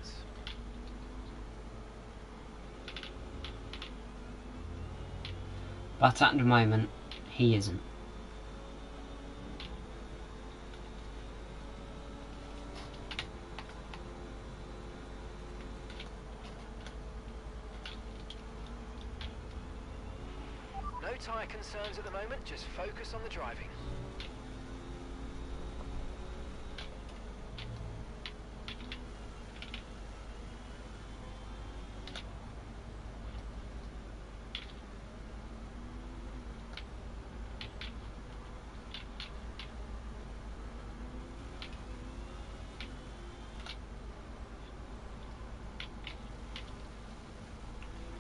But at the moment, he isn't. No tyre concerns at the moment, just focus on the driving.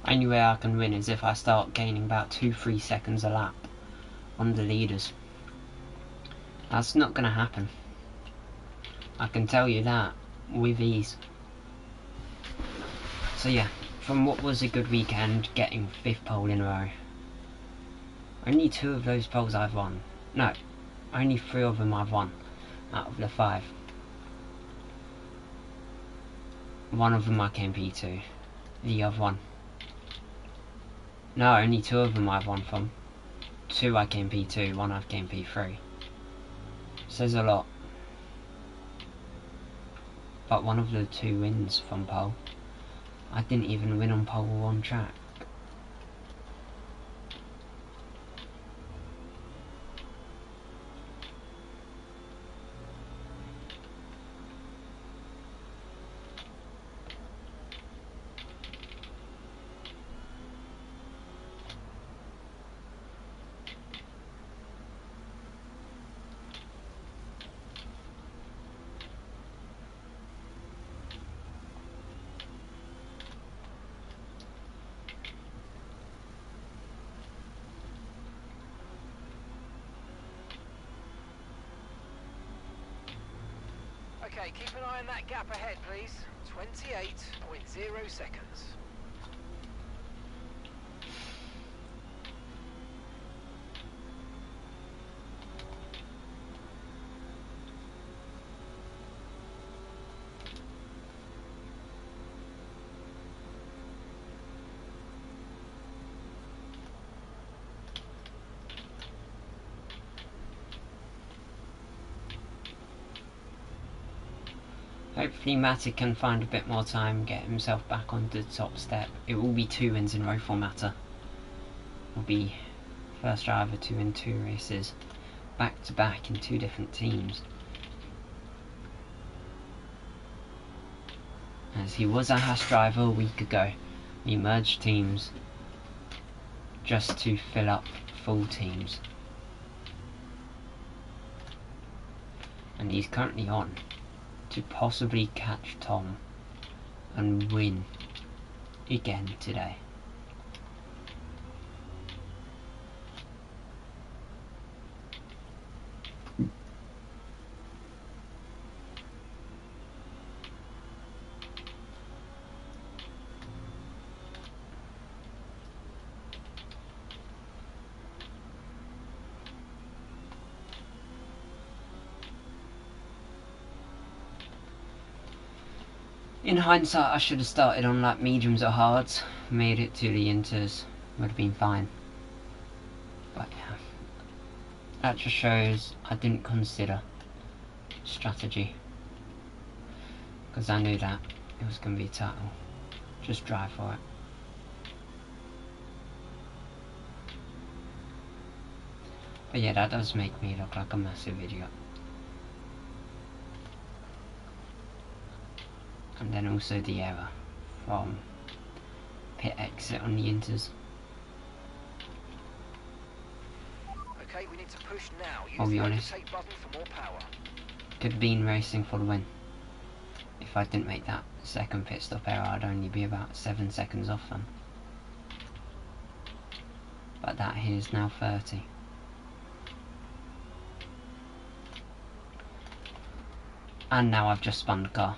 Only way I can win is if I start gaining about 2-3 seconds a lap on the leaders. That's not going to happen. I can tell you that with ease. So yeah, from what was a good weekend, getting 5th pole in a row. Only 2 of those poles I've won. No, only 3 of them I've won out of the 5. One of them I came P2. The other one. No, only 2 of them I've won from. 2 I came P2, 1 I came P3. Says a lot. But one of the 2 wins from pole. I didn't even win on pole 1 track. Okay, keep an eye on that gap ahead, please. 28.0 seconds. Hopefully Matter can find a bit more time, get himself back onto the top step. It will be 2 wins in a row for Matter. It will be first driver to win 2 races, back to back in 2 different teams. As he was a Haas driver a week ago, we merged teams just to fill up full teams. And he's currently on to possibly catch Tom and win again today. In hindsight, I should have started on like mediums or hards, made it to the inters, would have been fine. But yeah, that just shows I didn't consider strategy, because I knew that it was going to be a title. Just drive for it. But yeah, that does make me look like a massive idiot. And then also the error from pit exit on the inters. Okay, we need to push now. Use I'll be the honest, overtake button for more power. could have been racing for the win. If I didn't make that second pit stop error, I'd only be about 7 seconds off them. But that here is now 30. And now I've just spun the car.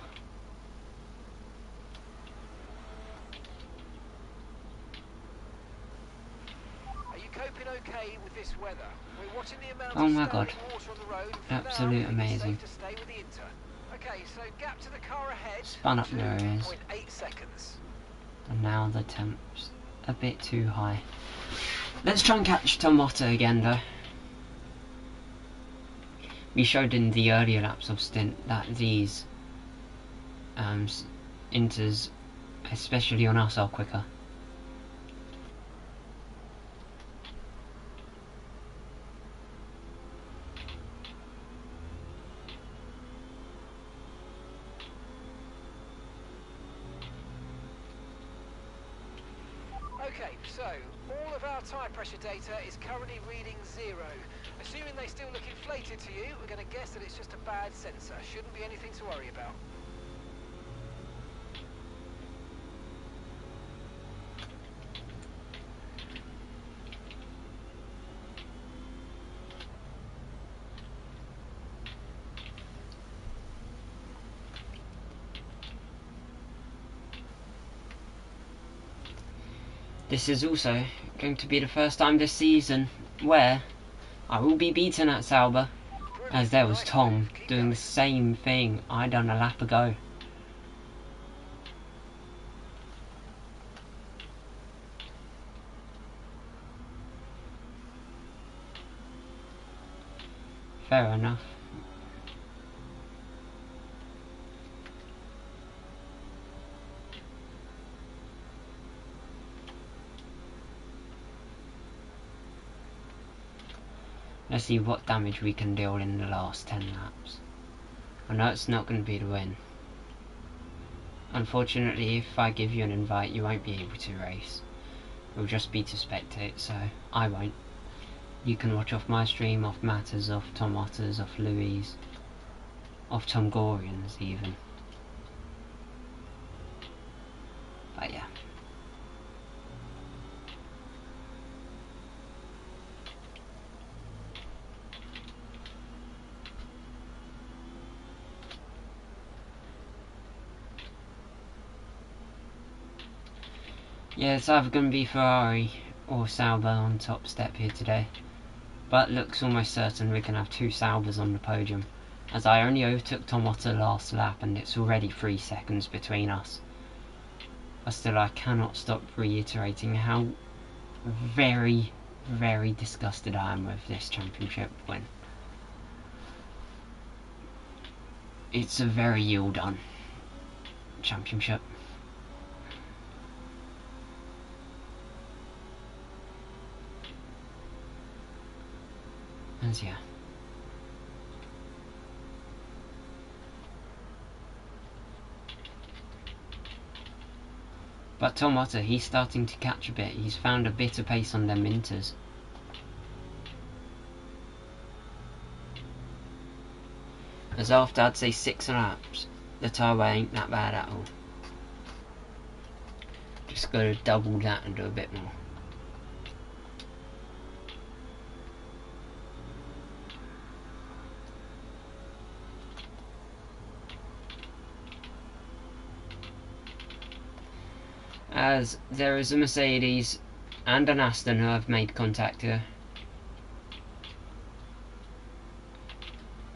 Are you coping okay with this weather? We're watching the amount Oh of my standing God. water on the road. Absolute amazing. To stay with the Inter. Okay, so gap to the car ahead. Spun up there it is. 2.8 seconds. And now the temp's a bit too high. Let's try and catch Tom Otter again though. We showed in the earlier laps of stint that these inters, especially on us, are quicker. Okay, so all of our tyre pressure data is currently reading 0. Assuming they still look inflated to you, we're going to guess that it's just a bad sensor. Shouldn't be anything to worry about. This is also going to be the first time this season where I will be beaten at Sauber, as there was Tom doing the same thing I done a lap ago. Fair enough. Let's see what damage we can deal in the last 10 laps. I know it's not going to be the win. Unfortunately, if I give you an invite, you won't be able to race. It'll just be to spectate, so I won't. You can watch off my stream, off Matters, off Tom Otters, off Louise, off Tom Gorian's even. But yeah. Yeah, it's either going to be Ferrari or Sauber on top step here today. But looks almost certain we can have 2 Saubers on the podium, as I only overtook Tom Otter last lap and it's already 3 seconds between us. But still, I cannot stop reiterating how very, very disgusted I am with this championship win. It's a very ill done championship. And yeah. But Tom Otter, he's starting to catch a bit. He's found a bit of pace on them Inters. As after, I'd say 6 laps, the tyre wear ain't that bad at all. Just gotta double that and do a bit more. As there is a Mercedes and an Aston who have made contact here.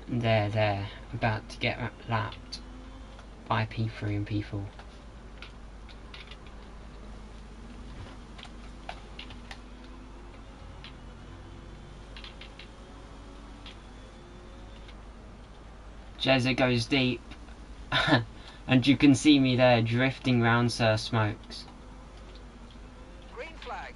And they're about to get lapped by P3 and P4. Jezza goes deep. And you can see me there drifting round Sir Smokes. Green flag.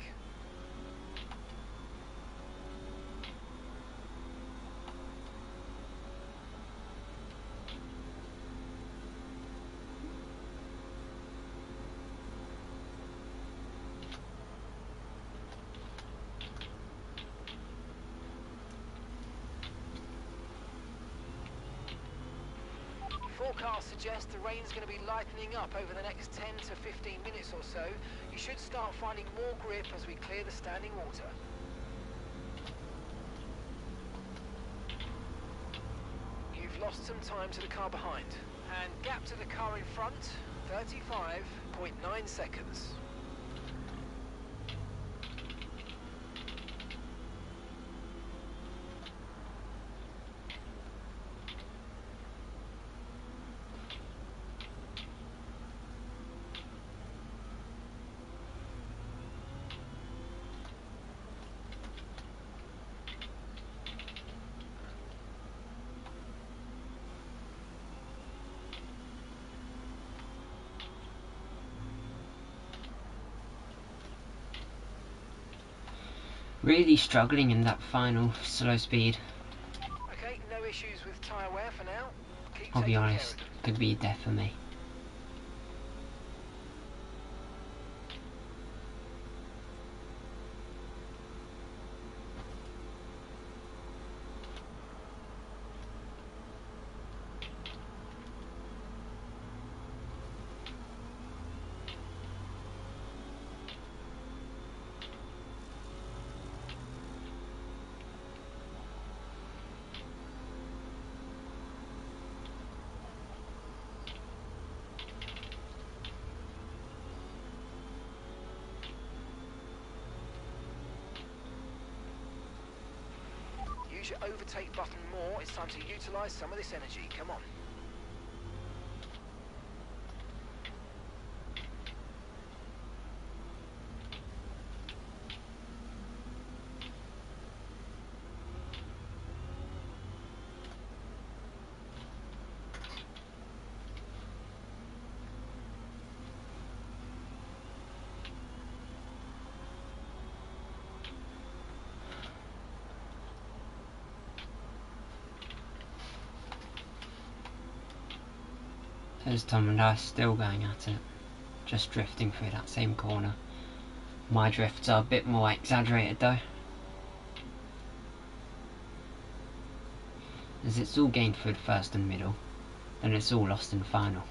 Forecasts suggest the rain's going to be lightening up over the next 10 to 15 minutes or so. You should start finding more grip as we clear the standing water. You've lost some time to the car behind. And gap to the car in front, 35.9 seconds. Really struggling in that final slow speed. Okay, no issues with tyre wear for now. Keep I'll be taking care honest, of them. could be death for me. use your overtake button more. It's time to utilise some of this energy. Come on. There's Tom and I still going at it, just drifting through that same corner. My drifts are a bit more exaggerated though, as it's all gained through the first and middle, then it's all lost in the final.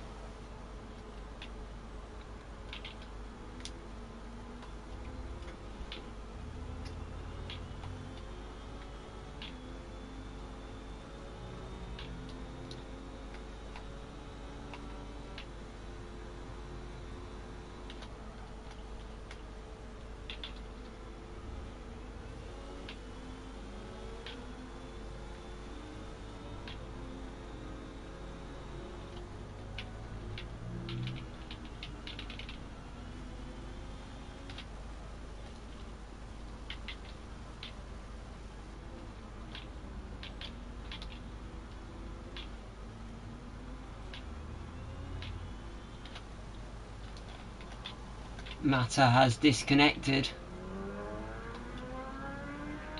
Mata has disconnected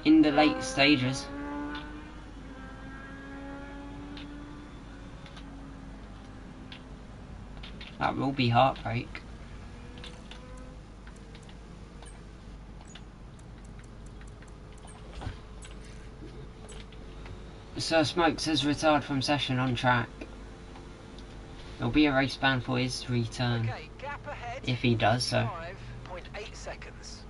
in the late stages. That will be heartbreak. Sir Smokes has retired from session on track. There'll be a race ban for his return, Okay, gap ahead, if he does so. 5.8 seconds.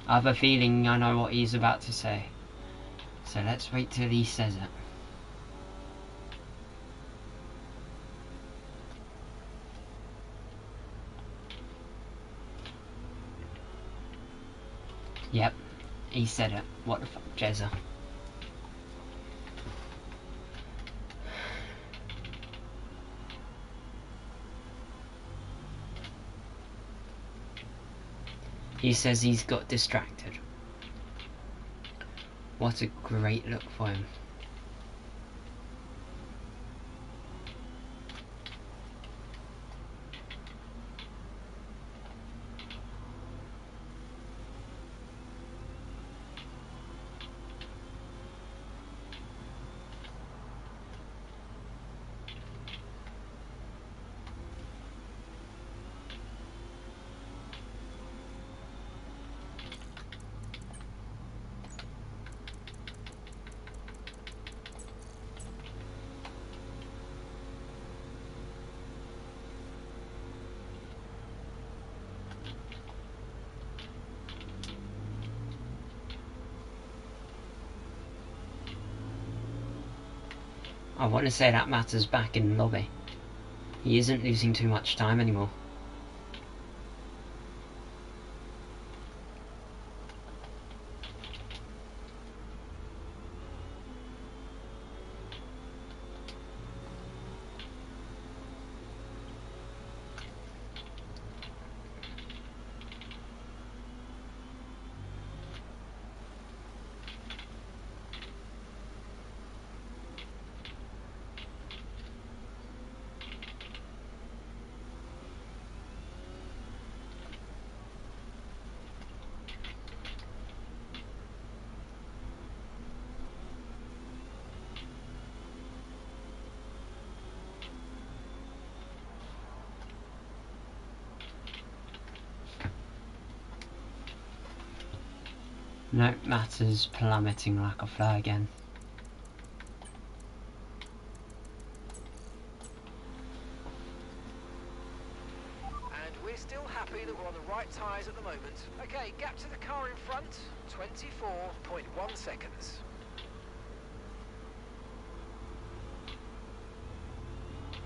I have a feeling I know what he's about to say, so let's wait till he says it. Yep, he said it. What the fuck, Jezza? He says he's got distracted. What a great look for him. I want to say that Mata's back in the lobby. He isn't losing too much time anymore. No, Mata's plummeting like a fly again. And we're still happy that we're on the right tyres at the moment. Okay, gap to the car in front, 24.1 seconds.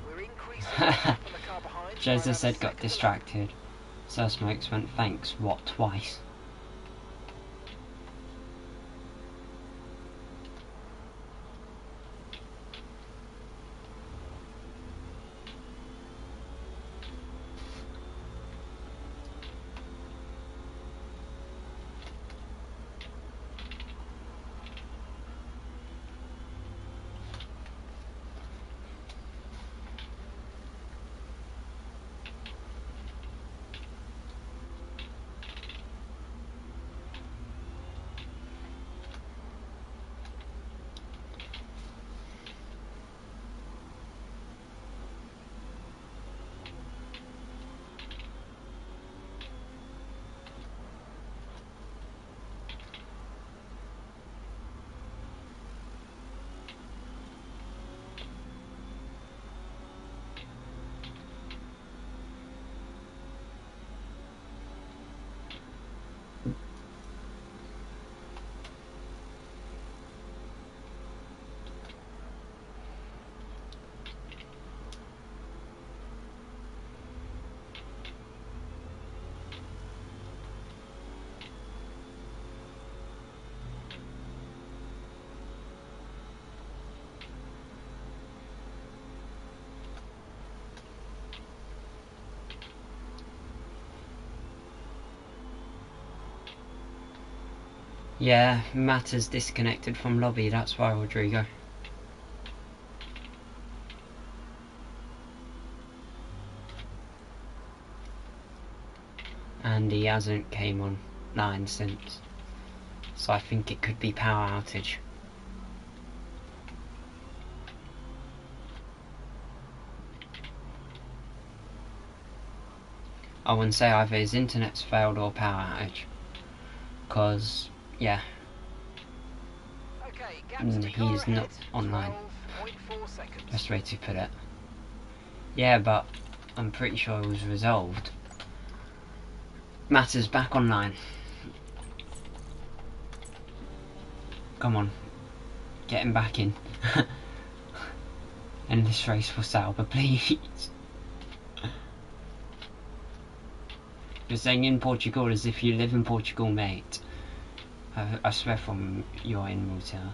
We're increasing the gap on the car behind Jezza said got distracted. Sir Smokes went thanks, what, twice? Yeah, Matt is disconnected from lobby, that's why, Rodrigo. And he hasn't came online since. So I think it could be power outage. I wouldn't say either his internet's failed or power outage. Because, yeah. Okay, He's not online. Best way to put it. Yeah, but I'm pretty sure it was resolved. Matter's back online. Come on. Get him back in. End this race for Sauber, please. You're saying in Portugal as if you live in Portugal, mate. I swear from you're in Malta.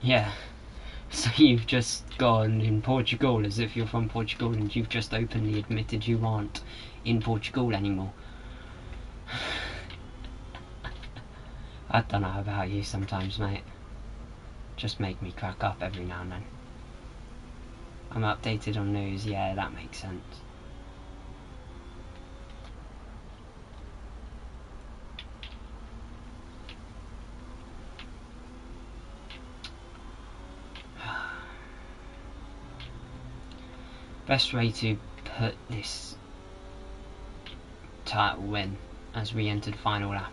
Yeah, so you've just gone in Portugal as if you're from Portugal and you've just openly admitted you aren't in Portugal anymore. I don't know about you sometimes, mate. Just make me crack up every now and then. I'm updated on news, yeah, that makes sense. Best way to put this title win as we entered final lap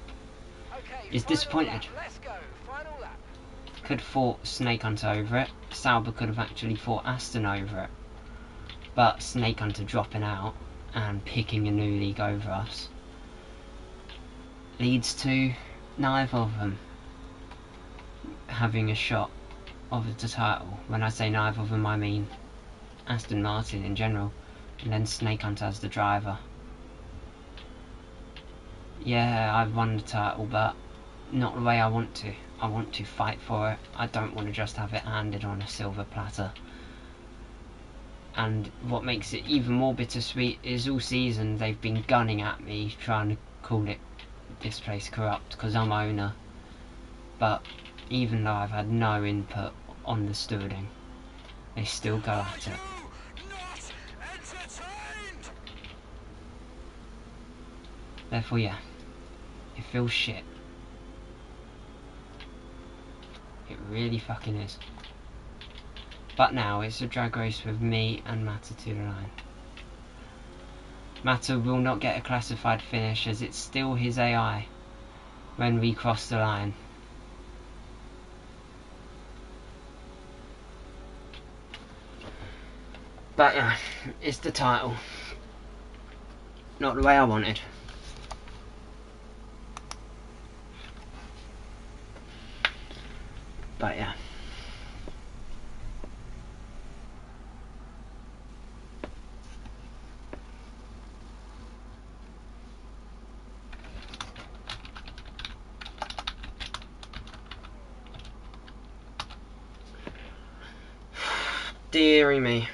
is disappointed. Let's go. Final lap. Could have fought Snake Hunter over it. Sauber could have actually fought Aston over it. But Snake Hunter dropping out and picking a new league over us leads to neither of them having a shot of the title. When I say neither of them, I mean Aston Martin in general, and then Snake Hunter as the driver. Yeah, I've won the title, but not the way I want to. I want to fight for it. I don't want to just have it handed on a silver platter. And what makes it even more bittersweet is all season they've been gunning at me trying to call it this place corrupt because I'm owner. But even though I've had no input on the stewarding, they still go at it. Therefore, yeah, it feels shit. It really fucking is. But now it's a drag race with me and Matter to the line. Mata will not get a classified finish as it's still his AI when we cross the line. But yeah, it's the title. Not the way I wanted. But yeah. Deary me.